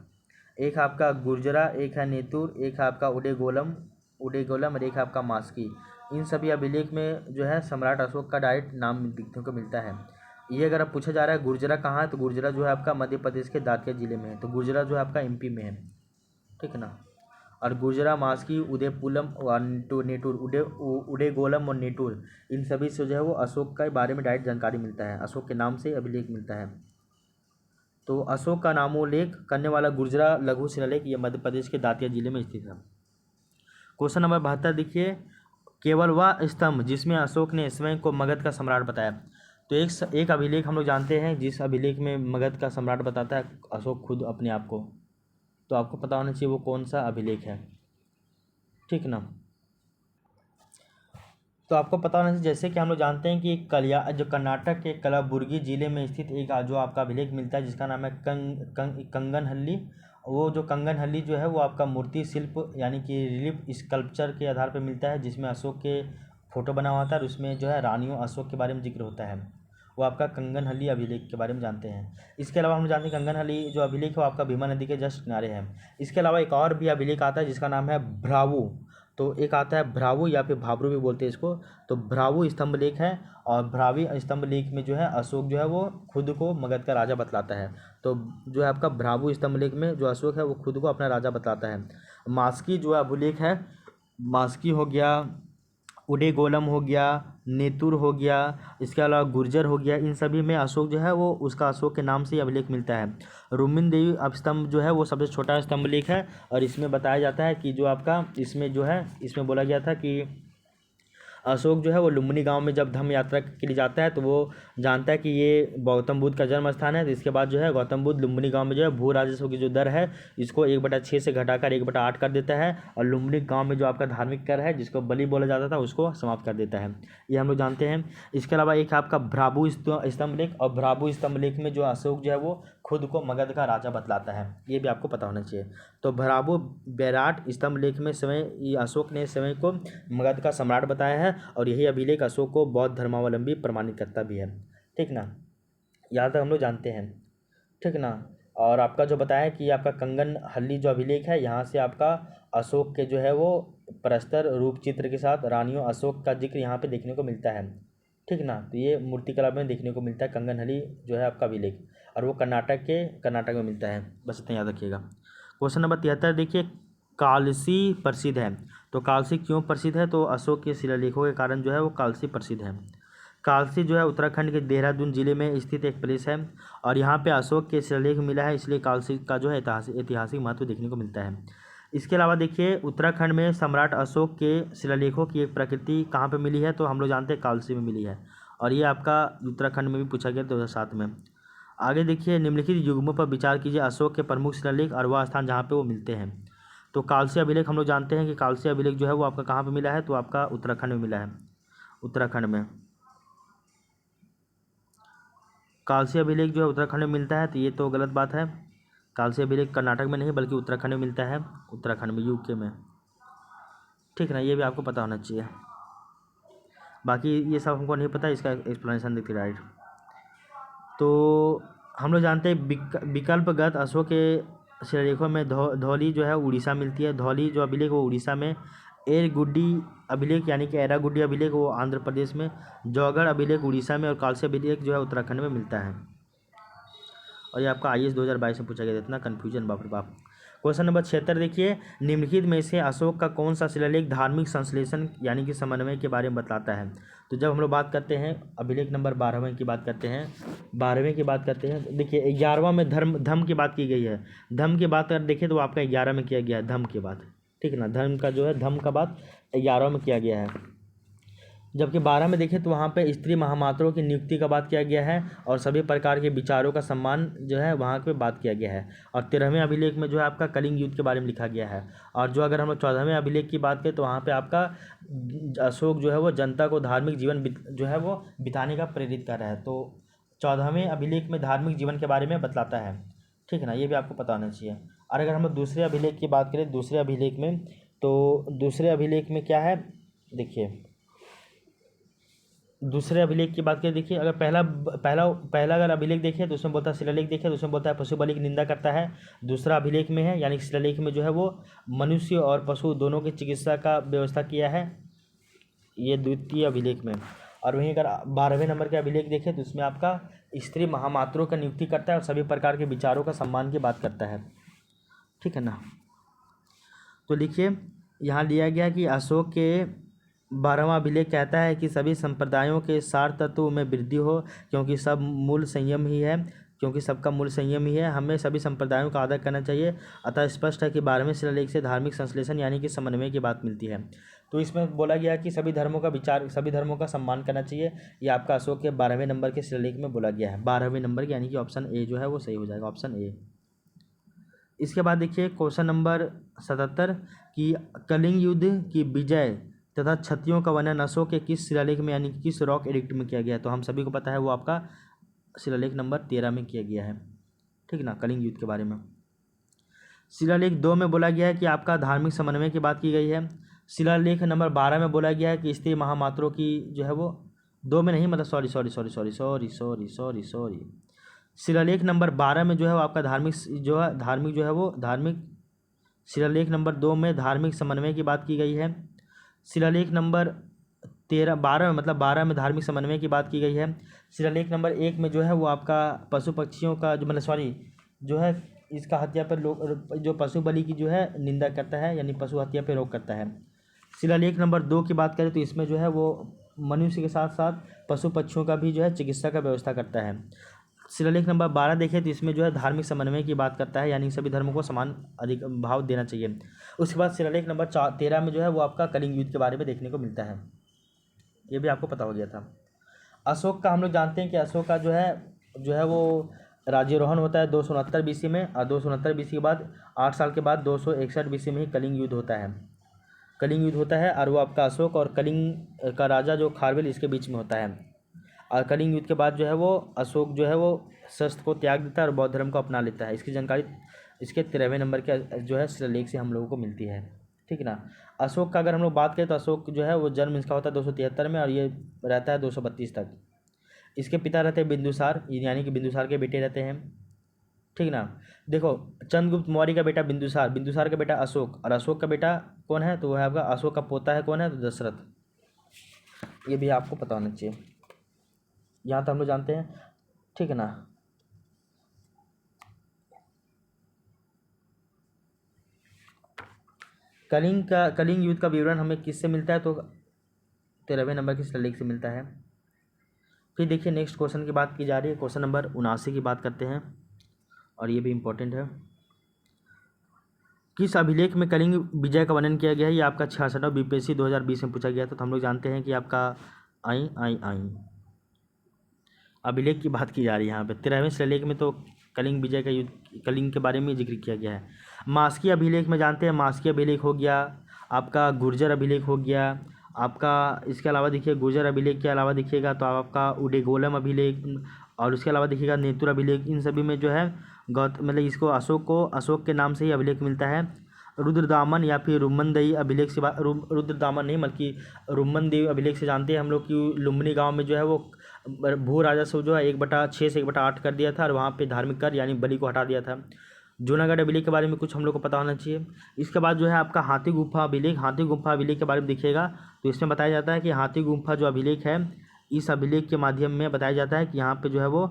एक आपका गुर्जरा, एक है नेतुर, एक है आपका उडेगोलम और एक है आपका मास्की। इन सभी अभिलेख में जो है सम्राट अशोक का डायरेक्ट नाम देखने को मिलता है। ये अगर आप पूछा जा रहा है गुर्जरा कहाँ है, तो गुर्जरा जो है आपका मध्य प्रदेश के दातिया जिले में है, तो गुर्जरा जो है आपका एमपी में है। ठीक है ना। और गुर्जरा, मास्की, उदयपुलम और नेटूर, उडेगोलम और नेटूर, इन सभी से जो है वो अशोक के बारे में डायरेक्ट जानकारी मिलता है, अशोक के नाम से अभिलेख मिलता है। तो अशोक का नामोल्लेख करने वाला गुर्जरा लघु शिलालेख ये मध्य प्रदेश के दातिया जिले में स्थित है। क्वेश्चन नंबर 72 देखिए, केवल वह स्तंभ जिसमें अशोक ने स्वयं को मगध का सम्राट बताया। तो एक अभिलेख हम लोग जानते हैं जिस अभिलेख में मगध का सम्राट बताता है अशोक खुद अपने आप को, तो आपको पता होना चाहिए वो कौन सा अभिलेख है। ठीक ना। तो आपको पता होना चाहिए, जैसे कि हम लोग जानते हैं कि जो कर्नाटक के कलबुर्गी जिले में स्थित एक जो आपका अभिलेख मिलता है जिसका नाम है कंगनहल्ली। वो जो कंगनहल्ली जो है वो आपका मूर्ति शिल्प यानी कि रिलीफ स्कल्पचर के आधार पर मिलता है, जिसमें अशोक के फोटो बना हुआ था और उसमें जो है रानियों अशोक के बारे में जिक्र होता है। वो आपका कंगनहल्ली अभिलेख के बारे में जानते हैं। इसके अलावा हम जानते हैं कंगनहल्ली जो अभिलेख है वो आपका भीमा नदी के जस्ट किनारे है। इसके अलावा एक और भी अभिलेख आता है जिसका नाम है भ्रावु। तो एक आता है भ्रावु या फिर भाब्रू भी बोलते हैं इसको, तो भ्रावु स्तंभ लेख है। और भ्रावी स्तंभ लेख में जो है अशोक जो है वो खुद को मगध का राजा बतलाता है। तो जो है आपका भ्रावु स्तंभ लेख में जो अशोक है वो खुद को अपना राजा बतलाता है। मास्की जो अभिलेख है, मास्की हो गया, उडेगोलम हो गया, नेतुर हो गया, इसके अलावा गुर्जर हो गया, इन सभी में अशोक जो है वो उसका अशोक के नाम से ही अभिलेख मिलता है। रुक्मिणी देवी स्तंभ जो है वो सबसे छोटा स्तंभ लेख है और इसमें बताया जाता है कि जो आपका इसमें जो है इसमें बोला गया था कि अशोक जो है वो लुम्बिनी गांव में जब धम्म यात्रा के लिए जाता है तो वो जानता है कि ये गौतम बुद्ध का जन्म स्थान है। तो इसके बाद जो है गौतम बुद्ध लुम्बिनी गांव में जो है भू राजस्व की जो दर है इसको 1/6 से घटाकर 1/8 कर देता है और लुम्बिनी गांव में जो आपका धार्मिक कर है जिसको बलि बोला जाता था उसको समाप्त कर देता है। ये हम लोग जानते हैं। इसके अलावा एक आपका भ्राभु स्तंभ लेख, और भ्राभु स्तंभ लेख में जो अशोक जो है वो खुद को मगध का राजा बतलाता है, ये भी आपको पता होना चाहिए। तो भ्राभु बैराट स्तंभ लेख में समय अशोक ने समय को मगध का सम्राट बताया है और यही अभिलेख अशोक को बौद्ध धर्मावलंबी प्रमाणित करता भी है। ठीक ना, यहाँ तक हम लोग जानते हैं। ठीक ना, और आपका जो बताया कि आपका कंगन हल्ली जो अभिलेख है यहाँ से आपका अशोक के जो है वो प्रस्तर रूप चित्र के साथ रानियों अशोक का जिक्र यहाँ पे देखने को मिलता है। ठीक ना, तो ये मूर्तिकला में देखने को मिलता है कंगन हल्ली जो है आपका अभिलेख, और वो कर्नाटक में मिलता है। बस इतना याद रखिएगा। क्वेश्चन नंबर 73 देखिए, कालसी प्रसिद्ध है। तो कालसी क्यों प्रसिद्ध है? तो अशोक के शिलालेखों के कारण जो है वो कालसी प्रसिद्ध है। कालसी जो है उत्तराखंड के देहरादून जिले में स्थित एक प्लेस है और यहाँ पे अशोक के शिलालेख मिला है, इसलिए कालसी का जो है ऐतिहासिक महत्व देखने को मिलता है। इसके अलावा देखिए उत्तराखंड में सम्राट अशोक के शिलालेखों की एक प्रकृति कहाँ पे मिली है? तो हम लोग जानते हैं कालसी में मिली है, और ये आपका उत्तराखंड में भी पूछा गया 2007 में। आगे देखिए, निम्नलिखित युग्मों पर विचार कीजिए अशोक के प्रमुख शिलालेख और वह स्थान जहाँ पे वो मिलते हैं। तो कालसी अभिलेख हम लोग जानते हैं कि कालसी अभिलेख जो है वो आपका कहाँ पे मिला है? तो आपका उत्तराखंड में मिला है। उत्तराखंड में कालसी अभिलेख जो है उत्तराखंड में मिलता है, तो ये तो गलत बात है। कालसी अभिलेख कर्नाटक में नहीं बल्कि उत्तराखंड में मिलता है, उत्तराखंड में यूके में। ठीक ना, ये भी आपको पता होना चाहिए। बाकी ये सब हमको नहीं पता, इसका एक्सप्लेनेशन देखिए राइट। तो हम लोग जानते हैं विकल्पगत अशोक के शिलालेखों में धौली जो है उड़ीसा मिलती है। धौली जो अभिलेख वो उड़ीसा में, एरगुड्डी अभिलेख यानी कि एरागुड्डी अभिलेख वो आंध्र प्रदेश में, जौगढ़ अभिलेख उड़ीसा में और कालसी अभिलेख जो है उत्तराखंड में मिलता है। और ये आपका IAS 2022 में पूछा गया था, इतना कन्फ्यूजन बाप रे बाप। क्वेश्चन नंबर 76 देखिए, निम्नलिखित में से अशोक का कौन सा शिलालेख धार्मिक संश्लेषण यानी कि समन्वय के बारे में बतलाता है? तो जब हम लोग बात करते हैं अभिलेख नंबर 12वें की बात करते हैं, 12वें की बात करते हैं, देखिए 11वां में धम्म की बात की गई है। धम्म की बात अगर देखें तो आपका 11 में किया गया है धम्म की बात। ठीक है ना, धर्म का जो है धम्म का बात 11 में किया गया है, जबकि 12 में देखें तो वहाँ पे स्त्री महामात्रों की नियुक्ति का बात किया गया है और सभी प्रकार के विचारों का सम्मान जो है वहाँ पे बात किया गया है। और 13वें अभिलेख में जो है आपका कलिंग युद्ध के बारे में लिखा गया है। और जो अगर हम लोग 14वें अभिलेख की बात करें तो वहाँ पे आपका अशोक जो है वो जनता को धार्मिक जीवन जो है वो बिताने का प्रेरित कर रहा है। तो 14वें अभिलेख में धार्मिक जीवन के बारे में बतलाता है। ठीक है ना, ये भी आपको पता होना चाहिए। और अगर हम लोग दूसरे अभिलेख की बात करें, दूसरे अभिलेख में, तो दूसरे अभिलेख में क्या है देखिए, दूसरे अभिलेख की बात करें, देखिए अगर पहला अगर अभिलेख देखें तो उसमें बोलता है शिलालेख देखें तो उसमें बोलता है पशु बलि की निंदा करता है। दूसरा अभिलेख में है यानी कि शिलालेख में जो है वो मनुष्य और पशु दोनों की चिकित्सा का व्यवस्था किया है, ये द्वितीय अभिलेख में। और वहीं अगर 12वें नंबर के अभिलेख देखें तो उसमें आपका स्त्री महामात्रों का नियुक्ति करता है और सभी प्रकार के विचारों का सम्मान की बात करता है। ठीक है ना, तो लिखिए यहाँ लिया गया कि अशोक के 12वां अभिलेख कहता है कि सभी संप्रदायों के सार तत्व में वृद्धि हो, क्योंकि सबका मूल संयम ही है। हमें सभी संप्रदायों का आदर करना चाहिए। अतः स्पष्ट है कि 12वें शिलालेख से धार्मिक संश्लेषण यानी कि समन्वय की बात मिलती है। तो इसमें बोला गया कि सभी धर्मों का सम्मान करना चाहिए। ये आपका अशोक के 12वें नंबर के शिलालेख में बोला गया है, 12वें नंबर यानी कि ऑप्शन ए जो है वो सही हो जाएगा, ऑप्शन ए। इसके बाद देखिए क्वेश्चन नंबर 77 कि कलिंग युद्ध की विजय तथा क्षत्रियों का वर्णन अशोक के किस शिलालेख में यानी कि किस रॉक एडिक्ट में किया गया है? तो हम सभी को पता है वो आपका शिलालेख नंबर 13 में किया गया है। ठीक ना, कलिंग युद्ध के बारे में। शिलालेख 2 में बोला गया है कि आपका धार्मिक समन्वय की बात की गई है। शिलालेख नंबर 12 में बोला गया है कि स्त्री महामात्रों की जो है वो 2 में नहीं, मतलब सॉरी शिलालेख नंबर 12 में जो है वो आपका धार्मिक शिलालेख नंबर 2 में धार्मिक समन्वय की बात की गई है। शिलालेख नंबर 12 में धार्मिक समन्वय की बात की गई है। शिलालेख नंबर 1 में जो है वो आपका पशु पक्षियों का जो है इसका हत्या पर लोग जो पशु बलि की जो है निंदा करता है यानी पशु हत्या पर रोक करता है। शिलालेख नंबर 2 की बात करें तो इसमें जो है वो मनुष्य के साथ साथ पशु पक्षियों का भी जो है चिकित्सा का व्यवस्था करता है। शिलालेख नंबर 12 देखें तो इसमें जो है धार्मिक समन्वय की बात करता है, यानी सभी धर्मों को समान अधिक भाव देना चाहिए। उसके बाद शिलालेख नंबर 13 में जो है वो आपका कलिंग युद्ध के बारे में देखने को मिलता है, ये भी आपको पता हो गया था। अशोक का हम लोग जानते हैं कि अशोक का जो है वो राज्यारोहण होता है 269 BC में, और 269 BC के बाद 8 साल के बाद 261 BC में ही कलिंग युद्ध होता है। कलिंग युद्ध होता है और वो आपका अशोक और कलिंग का राजा जो खारवेल इसके बीच में होता है। और कलिंग युद्ध के बाद जो है वो अशोक जो है वो शस्त्र को त्याग देता है और बौद्ध धर्म को अपना लेता है। इसकी जानकारी इसके 13वें नंबर के जो है शिलालेख से हम लोगों को मिलती है, ठीक है ना। अशोक का अगर हम लोग बात करें तो अशोक जो है वो जन्म इसका होता है 273 में और ये रहता है 232 तक। इसके पिता रहते हैं बिंदुसार, यानी कि बिंदुसार के बेटे रहते हैं, ठीक ना। देखो चंद्रगुप्त मौर्य का बेटा बिंदुसार, बिंदुसार का बेटा अशोक, और अशोक का बेटा कौन है तो वह है आपका अशोक का पोता है कौन है तो दशरथ। ये भी आपको पता होना चाहिए, यहाँ तो हम लोग जानते हैं, ठीक है ना। कलिंग युद्ध का विवरण हमें किससे मिलता है तो 13वें नंबर के शिलालेख से मिलता है। फिर देखिए नेक्स्ट क्वेश्चन की बात की जा रही है, क्वेश्चन नंबर 79 की बात करते हैं और ये भी इम्पोर्टेंट है। किस अभिलेख में कलिंग विजय का वर्णन किया गया है, ये आपका 66वां बीपीएससी 2020 में पूछा गया था। तो हम लोग जानते हैं कि आपका आई अभिलेख की बात की जा रही है यहाँ पे 13वें शिलालेख में, तो कलिंग विजय का युद्ध कलिंग के बारे में जिक्र किया गया है। मास्की अभिलेख में जानते हैं, मास्की अभिलेख हो गया आपका, गुर्जर अभिलेख हो गया आपका, इसके अलावा देखिए गुर्जर अभिलेख के अलावा देखिएगा तो आपका उडेगोलम अभिलेख, और उसके अलावा देखिएगा नेतुर अभिलेख। इन सभी में जो है मतलब इसको अशोक के नाम से ही अभिलेख मिलता है। रुद्रदामन या फिर रुम्मनदेही अभिलेख से रुद्रदामन नहीं बल्कि रुम्मनदेही अभिलेख से जानते हैं हम लोग कि लुम्बिनी गांव में जो है वो भू राजस्व जो है 1/6 से 1/8 कर दिया था और वहाँ पे धार्मिक कर यानी बलि को हटा दिया था। जूनागढ़ अभिलेख के बारे में कुछ हम लोग को पता होना चाहिए। इसके बाद जो है आपका हाथी गुम्फा अभिलेख, हाथी गुम्फा अभिलेख के बारे में देखिएगा तो इसमें बताया जाता है कि हाथी गुम्फा जो अभिलेख है, इस अभिलेख के माध्यम में बताया जाता है कि यहाँ पे जो है वो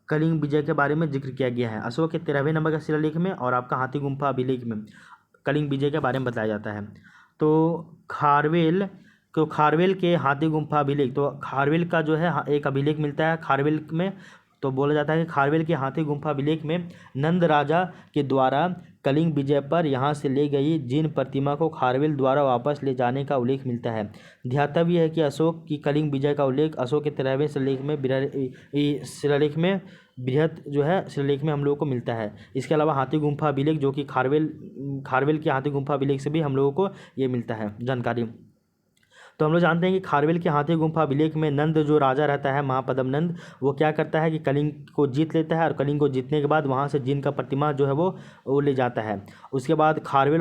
कलिंग विजय के बारे में जिक्र किया गया है। अशोक के 13वें नंबर का शिलालेख में और आपका हाथी गुम्फा अभिलेख में कलिंग विजय के बारे में बताया जाता है। तो खारवेल के हाथी गुम्फा अभिलेख, तो खारवेल का जो है एक अभिलेख मिलता है खारवेल में, तो बोला जाता है कि खारवेल के हाथी गुम्फा अभिलेख में नंद राजा के द्वारा कलिंग विजय पर यहाँ से ले गई जिन प्रतिमा को खारवेल द्वारा वापस ले जाने का उल्लेख मिलता है। ध्यातव्य है कि अशोक की कलिंग विजय का उल्लेख अशोक के 13वें शिलालेख में बृहत जो है शिलालेख में हम लोगों को मिलता है। इसके अलावा हाथी गुम्फा अभिलेख जो कि खारवेल के हाथी गुम्फा अभिलेख से भी हम लोगों को ये मिलता है जानकारी। तो हम लोग जानते हैं कि खारवेल के हाथी गुम्फा अभिलेख में नंद जो राजा रहता है महापद्म नंद, वो क्या करता है कि कलिंग को जीत लेता है और कलिंग को जीतने के बाद वहाँ से जिन का प्रतिमा जो है वो ले जाता है। उसके बाद खारवेल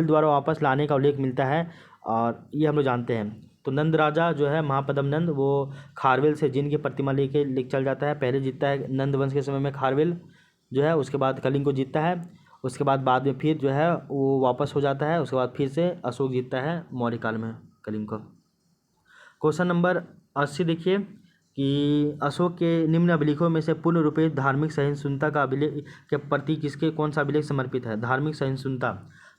द्वारा वापस लाने का उल्लेख मिलता है और ये हम लोग जानते हैं। तो नंद राजा जो है महापद्म नंद वो खारवेल से जिन की प्रतिमा लेके चल जाता है। पहले जीतता है नंद वंश के समय में खारवेल जो है, उसके बाद कलिंग को जीतता है, उसके बाद में फिर जो है वो वापस हो जाता है, उसके बाद फिर से अशोक जीतता है मौर्य काल में कलिंग को। क्वेश्चन नंबर 80 देखिए कि अशोक के निम्न अभिलेखों में से पूर्ण रूपे धार्मिक सहिष्णुता का अभिलेख के प्रति कौन सा अभिलेख समर्पित है। धार्मिक सहिष्णुता,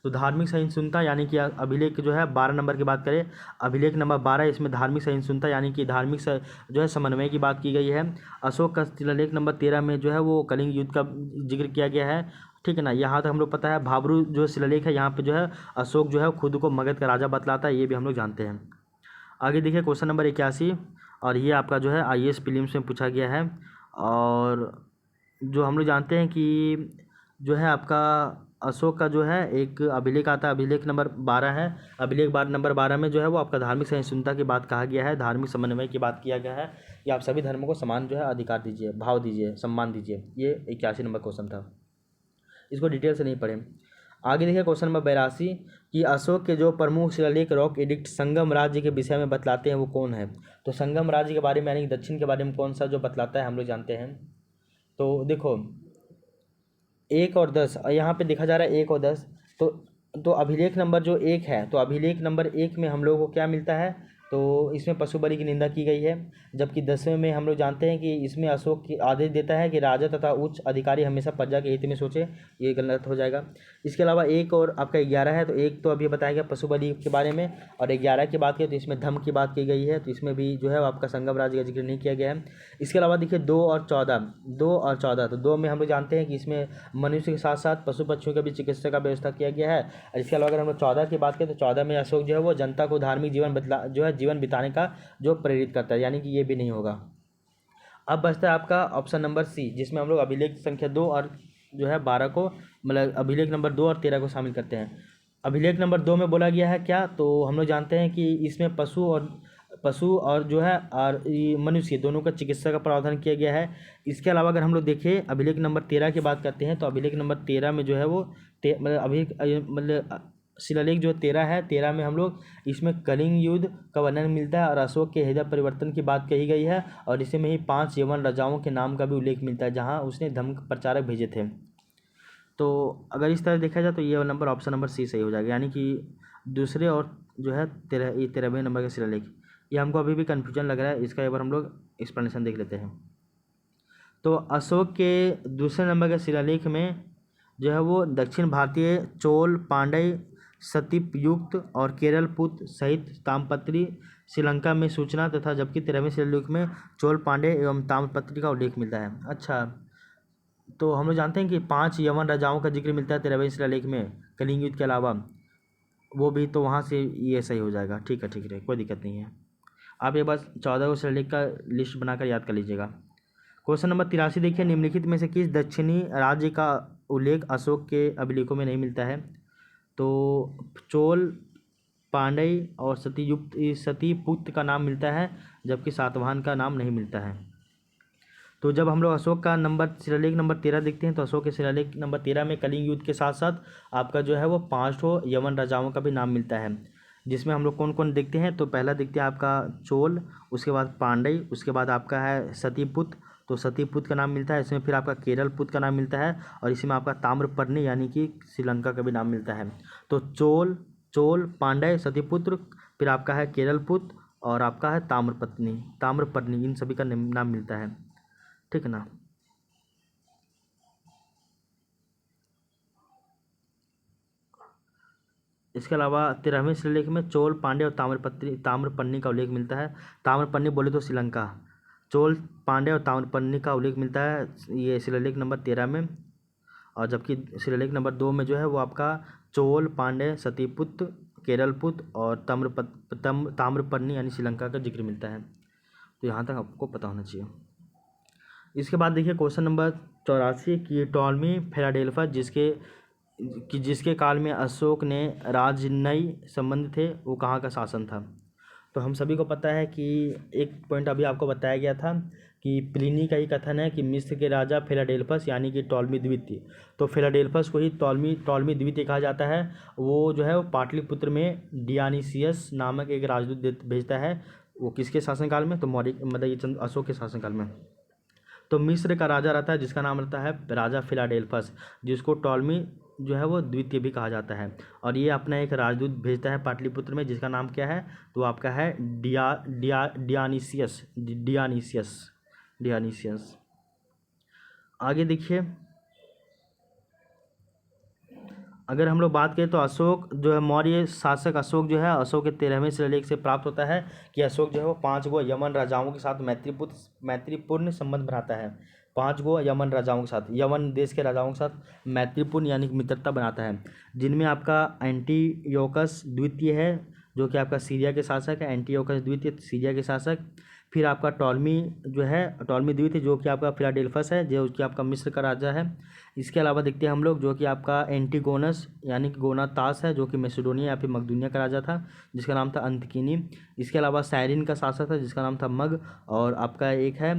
तो धार्मिक सहिष्णुता यानी कि अभिलेख जो है 12 नंबर की बात करें, अभिलेख नंबर 12, इसमें धार्मिक सहिष्णुता यानी कि धार्मिक जो है समन्वय की बात की गई है। अशोक का शिलालेख नंबर 13 में जो है वो कलिंग युद्ध का जिक्र किया गया है, ठीक है ना। यहाँ तक हम लोग पता है। भाबरू जो शिलालेख है यहाँ पे जो है अशोक जो है खुद को मगध का राजा बतलाता है, ये भी हम लोग जानते हैं। आगे देखिए क्वेश्चन नंबर 81 और ये आपका जो है IAS प्रीलिम्स में पूछा गया है और जो हम लोग जानते हैं कि जो है आपका अशोक का जो है एक अभिलेख आता है, अभिलेख नंबर 12 है। अभिलेख नंबर 12 में जो है वो आपका धार्मिक सहिष्णुता की बात कहा गया है, धार्मिक समन्वय की बात किया गया है कि आप सभी धर्मों को समान जो है अधिकार दीजिए, भाव दीजिए, सम्मान दीजिए। ये 81 नंबर क्वेश्चन था, इसको डिटेल से नहीं पढ़ें। आगे देखिए क्वेश्चन नंबर 82 कि अशोक के जो प्रमुख शिलालेख रॉक एडिक्ट संगम राज्य के विषय में बतलाते हैं वो कौन है। तो संगम राज्य के बारे में यानी दक्षिण के बारे में कौन सा जो बतलाता है हम लोग जानते हैं। तो देखो 1 और 10 यहाँ पे देखा जा रहा है 1 और 10, तो अभिलेख नंबर जो 1 है, तो अभिलेख नंबर 1 में हम लोगों को क्या मिलता है तो इसमें पशु बलि की निंदा की गई है। जबकि 10वें में हम लोग जानते हैं कि इसमें अशोक की आदेश देता है कि राजा तथा उच्च अधिकारी हमेशा प्रजा के हित में सोचे, ये गलत हो जाएगा। इसके अलावा एक और आपका 11 है, तो एक तो अभी बताया गया पशु बलि के बारे में, और 11 की बात करें तो इसमें धम्म की बात की गई है, तो इसमें भी जो है आपका संगम राज्य का जिक्र नहीं किया गया है। इसके अलावा देखिए 2 और 14, तो 2 में हम लोग जानते हैं कि इसमें मनुष्य के साथ साथ पशु पक्षियों के भी चिकित्सा का व्यवस्था किया गया है। और इसके अलावा अगर हम लोग 14 की बात करें तो 14 में अशोक जो है वो जनता को धार्मिक जीवन बिताने का जो प्रेरित करता है, यानी कि ये भी नहीं होगा। अब बचता है आपका ऑप्शन नंबर सी, जिसमें हम लोग अभिलेख संख्या 2 और जो है 12 को, मतलब अभिलेख नंबर 2 और 13 को शामिल करते हैं। अभिलेख नंबर 2 में बोला गया है क्या, तो हम लोग जानते हैं कि इसमें पशु और जो है और मनुष्य दोनों का चिकित्सा का प्रावधान किया गया है। इसके अलावा अगर हम लोग देखें अभिलेख नंबर 13 की बात करते हैं, तो अभिलेख नंबर 13 में जो है वो शिलालेख जो 13 है, 13 में हम लोग इसमें कलिंग युद्ध का वर्णन मिलता है और अशोक के हृदय परिवर्तन की बात कही गई है, और इसी में ही 5 यवन राजाओं के नाम का भी उल्लेख मिलता है जहाँ उसने धर्म प्रचारक भेजे थे। तो अगर इस तरह देखा जाए तो ये नंबर ऑप्शन नंबर सी सही हो जाएगा, यानी कि दूसरे और जो है 13वें नंबर का शिलालेख, ये हमको अभी भी कन्फ्यूजन लग रहा है, इसका एक बार हम लोग एक्सप्लेनेशन देख लेते हैं। तो अशोक के दूसरे नंबर के शिलालेख में जो है वो दक्षिण भारतीय चोल, पांड्य, सतीपयुक्त और केरल पुत्र सहित ताम्रपत्री श्रीलंका में सूचना तथा, जबकि 13वें शिलालेख में चोल, पांड्य एवं ताम्रपत्री का उल्लेख मिलता है। अच्छा, तो हम लोग जानते हैं कि 5 यवन राजाओं का जिक्र मिलता है 13वें शिलालेख में कलिंग युद्ध के अलावा, वो भी तो वहाँ से ये सही हो जाएगा। ठीक है, कोई दिक्कत नहीं है। आप एक बार 14 शिलालेख का लिस्ट बनाकर याद कर लीजिएगा। क्वेश्चन नंबर 83 देखिए, निम्नलिखित में से किस दक्षिणी राज्य का उल्लेख अशोक के अभिलेखों में नहीं मिलता है, तो चोल, पांड्य और सतीपुत्र का नाम मिलता है, जबकि सातवाहन का नाम नहीं मिलता है। तो जब हम लोग अशोक का शिलालेख नंबर 13 देखते हैं, तो अशोक के शिलालेख नंबर 13 में कलिंग युद्ध के साथ साथ आपका जो है वो 5 यवन राजाओं का भी नाम मिलता है, जिसमें हम लोग कौन कौन देखते हैं, तो पहला देखते हैं आपका चोल, उसके बाद पांड्य, उसके बाद आपका है सतीपुत्र, तो सतीपुत्र का नाम मिलता है इसमें, फिर आपका केरल पुत्र का नाम मिलता है, और इसी में आपका ताम्रपर्णी यानी कि श्रीलंका का भी नाम मिलता है। तो चोल, पांड्य, सतीपुत्र, फिर आपका है केरल पुत्र और आपका है ताम्रपर्णी, इन सभी का नाम मिलता है। ठीक है ना। इसके अलावा 13वें शिलालेख में चोल, पांड्य और ताम्रपर्णी का उल्लेख मिलता है। ताम्रपर्णी बोले तो श्रीलंका, चोल, पांड्य और ताम्रपर्णी का उल्लेख मिलता है ये शिलालेख नंबर 13 में, और जबकि शिलालेख नंबर 2 में जो है वो आपका चोल, पांड्य, सतीपुत्र, केरल पुत्र और ताम्रपर्णी यानी श्रीलंका का जिक्र मिलता है। तो यहाँ तक आपको पता होना चाहिए। इसके बाद देखिए क्वेश्चन नंबर 84 की टॉलमी फिलाडेल्फिया जिसके काल में अशोक ने राजनयी संबंध थे, वो कहाँ का शासन था। तो हम सभी को पता है कि एक पॉइंट अभी आपको बताया गया था कि प्लिनी का ही कथन है कि मिस्र के राजा फिलाडेल्फस यानी कि टॉलमी द्वितीय, तो फिलाडेल्फस को ही टॉलमी द्वितीय कहा जाता है। वो जो है वो पाटलिपुत्र में डियानिसियस नामक एक राजदूत भेजता है, वो किसके शासनकाल में, तो मतलब ये अशोक के शासनकाल में। तो मिस्र का राजा रहता है जिसका नाम रहता है राजा फिलाडेल्फस, जिसको टॉलमी जो है वो द्वितीय भी कहा जाता है, और ये अपना एक राजदूत भेजता है पाटलिपुत्र में जिसका नाम क्या है, तो आपका है डियानिसियस। आगे देखिए, अगर हम लोग बात करें तो अशोक जो है मौर्य शासक अशोक जो है अशोक के 13वें शिलालेख से प्राप्त होता है कि अशोक जो है वो 5 यमन राजाओं के साथ मैत्रीपूर्ण संबंध बनाता है। 5 यमन राजाओं के साथ, यमन देश के राजाओं के साथ मैत्रीपूर्ण यानी मित्रता बनाता है, जिनमें आपका एंटीयोकस द्वितीय है जो कि आपका सीरिया के शासक है, एंटीयोकस द्वितीय सीरिया के शासक। फिर आपका टॉलमी जो है टॉलमी द्वितीय जो कि आपका फिलाडेल्फस है, जो कि आपका मिस्र का राजा है। इसके अलावा देखते हैं हम लोग जो कि आपका एंटीगोनस यानी कि गोनातास है, जो कि मैसेडोनिया या फिर मकदूनिया का राजा था जिसका नाम था अंतकिनी। इसके अलावा साइरिन का शासक था जिसका नाम था मग, और आपका एक है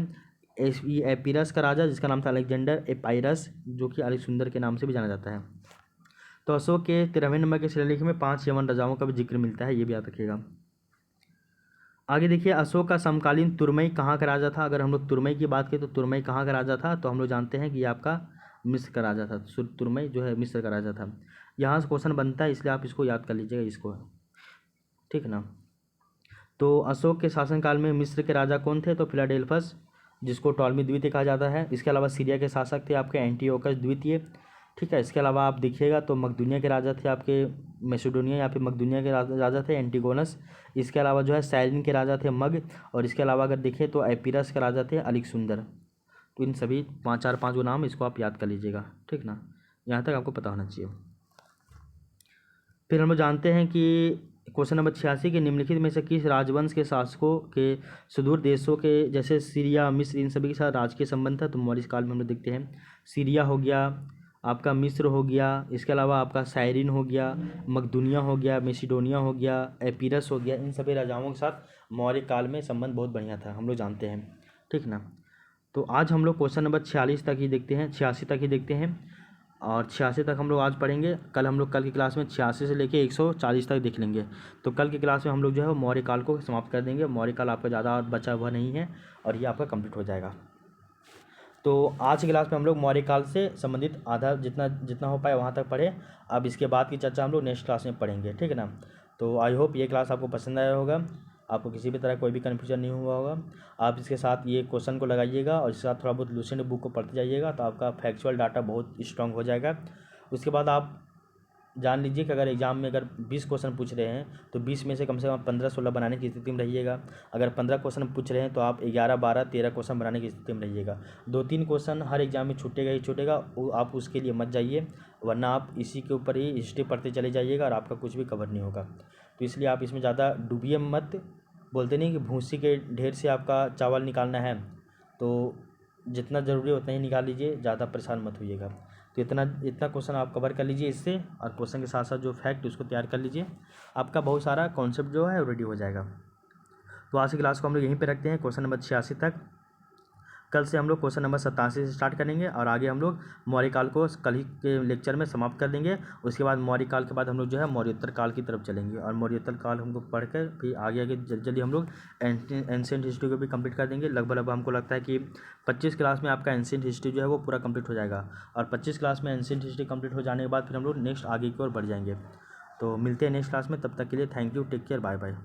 एपिरस का राजा जिसका नाम था अलेक्जेंडर एपाइरस, जो कि अलेक्जेंडर के नाम से भी जाना जाता है। तो अशोक के 13वें नंबर के शिलालेख में 5 यमन राजाओं का भी जिक्र मिलता है, ये भी याद रखिएगा। आगे देखिए, अशोक का समकालीन तुर्मई कहाँ का राजा था। अगर हम लोग तुर्मई की बात करें तो तुर्मई कहाँ का राजा था, तो हम लोग जानते हैं कि ये आपका मिस्र का राजा था। तुर्मई जो है मिस्र का राजा था। यहाँ से क्वेश्चन बनता है इसलिए आप इसको याद कर लीजिएगा इसको, ठीक है ना। तो अशोक के शासनकाल में मिस्र के राजा कौन थे? तो फिलाडेल्फस, जिसको टॉलमी द्वितीय कहा जाता है। इसके अलावा सीरिया के शासक थे आपके एंटियोकस द्वितीय। ठीक है, इसके अलावा आप देखिएगा तो मकदूनिया के राजा थे आपके मैसेडोनिया या फिर मकदूनिया के राजा थे एंटिगोनस। इसके अलावा जो है साइरिन के राजा थे मग। और इसके अलावा अगर देखें तो एपिरस के राजा थे अलेक्जेंडर। तो इन सभी चार पाँच गो नाम इसको आप याद कर लीजिएगा, ठीक ना, यहाँ तक आपको पता होना चाहिए। फिर हम लोग जानते हैं कि क्वेश्चन नंबर 86 के निम्नलिखित में से किस राजवंश के शासकों के सुदूर देशों के जैसे सीरिया, मिस्र, इन सभी के साथ राजकीय संबंध था? तो मौर्य काल में हम लोग देखते हैं सीरिया हो गया, आपका मिस्र हो गया, इसके अलावा आपका साइरिन हो गया, मकदूनिया हो गया, मैसिडोनिया हो गया, एपिरस हो गया। इन सभी राजाओं के साथ मौर्य काल में संबंध बहुत बढ़िया था, हम लोग जानते हैं, ठीक ना। तो आज हम लोग क्वेश्चन नंबर 46 तक ही देखते हैं, 86 तक ही देखते हैं और 86 तक हम लोग आज पढ़ेंगे। कल की क्लास में 86 से लेके 140 तक देख लेंगे। तो कल की क्लास में हम लोग जो है वो मौर्य काल को समाप्त कर देंगे। मौर्य काल आपका ज़्यादा बचा हुआ नहीं है और ये आपका कंप्लीट हो जाएगा। तो आज की क्लास में हम लोग मौर्य काल से संबंधित आधा जितना हो पाए वहाँ तक पढ़े। अब इसके बाद की चर्चा हम लोग नेक्स्ट क्लास में पढ़ेंगे, ठीक है ना। तो आई होप ये क्लास आपको पसंद आया होगा, आपको किसी भी तरह कोई भी कन्फ्यूजन नहीं हुआ होगा। आप इसके साथ ये क्वेश्चन को लगाइएगा और इसके साथ थोड़ा बहुत लुसेंट बुक को पढ़ते जाइएगा तो आपका फैक्चुअल डाटा बहुत स्ट्रांग हो जाएगा। उसके बाद आप जान लीजिए कि अगर एग्ज़ाम में अगर 20 क्वेश्चन पूछ रहे हैं तो 20 में से कम 15-16 बनाने की स्थिति में रहिएगा। अगर 15 क्वेश्चन पूछ रहे हैं तो आप 11-12-13 क्वेश्चन बनाने की स्थिति में रहिएगा। 2-3 क्वेश्चन हर एग्ज़ाम में छूटेगा ही छूटेगा, आप उसके लिए मत जाइए, वरना आप इसी के ऊपर ही हिस्ट्री पढ़ते चले जाइएगा और आपका कुछ भी कवर नहीं होगा। तो इसलिए आप इसमें ज़्यादा डूबिए मत। बोलते नहीं कि भूसी के ढेर से आपका चावल निकालना है, तो जितना ज़रूरी है उतना ही निकाल लीजिए, ज़्यादा परेशान मत होइएगा। तो इतना क्वेश्चन आप कवर कर लीजिए इससे, और क्वेश्चन के साथ साथ जो फैक्ट उसको तैयार कर लीजिए, आपका बहुत सारा कॉन्सेप्ट जो है रेडी हो जाएगा। तो आज की क्लास को हम लोग यहीं पे रखते हैं, क्वेश्चन नंबर 86 तक। कल से हम लोग क्वेश्चन नंबर 87 से स्टार्ट करेंगे और आगे हम लोग मौर्य काल को कल ही के लेक्चर में समाप्त कर देंगे। उसके बाद मौर्य काल के बाद हम लोग जो है मौर्योत्तर काल की तरफ चलेंगे और मौर्योत्तर काल हमको पढ़कर फिर आगे जल्दी हम लोग एंशिएंट हिस्ट्री को भी कंप्लीट कर देंगे। लगभग हमको लगता है कि 25 क्लास में आपका एंशिएंट हिस्ट्री जो है वो पूरा कंप्लीट हो जाएगा और 25 क्लास में एंशिएंट हिस्ट्री कंप्लीट हो जाने के बाद फिर हम लोग नेक्स्ट आगे की ओर बढ़ जाएंगे। तो मिलते हैं नेक्स्ट क्लास में, तब तक के लिए thank you, take care, bye bye.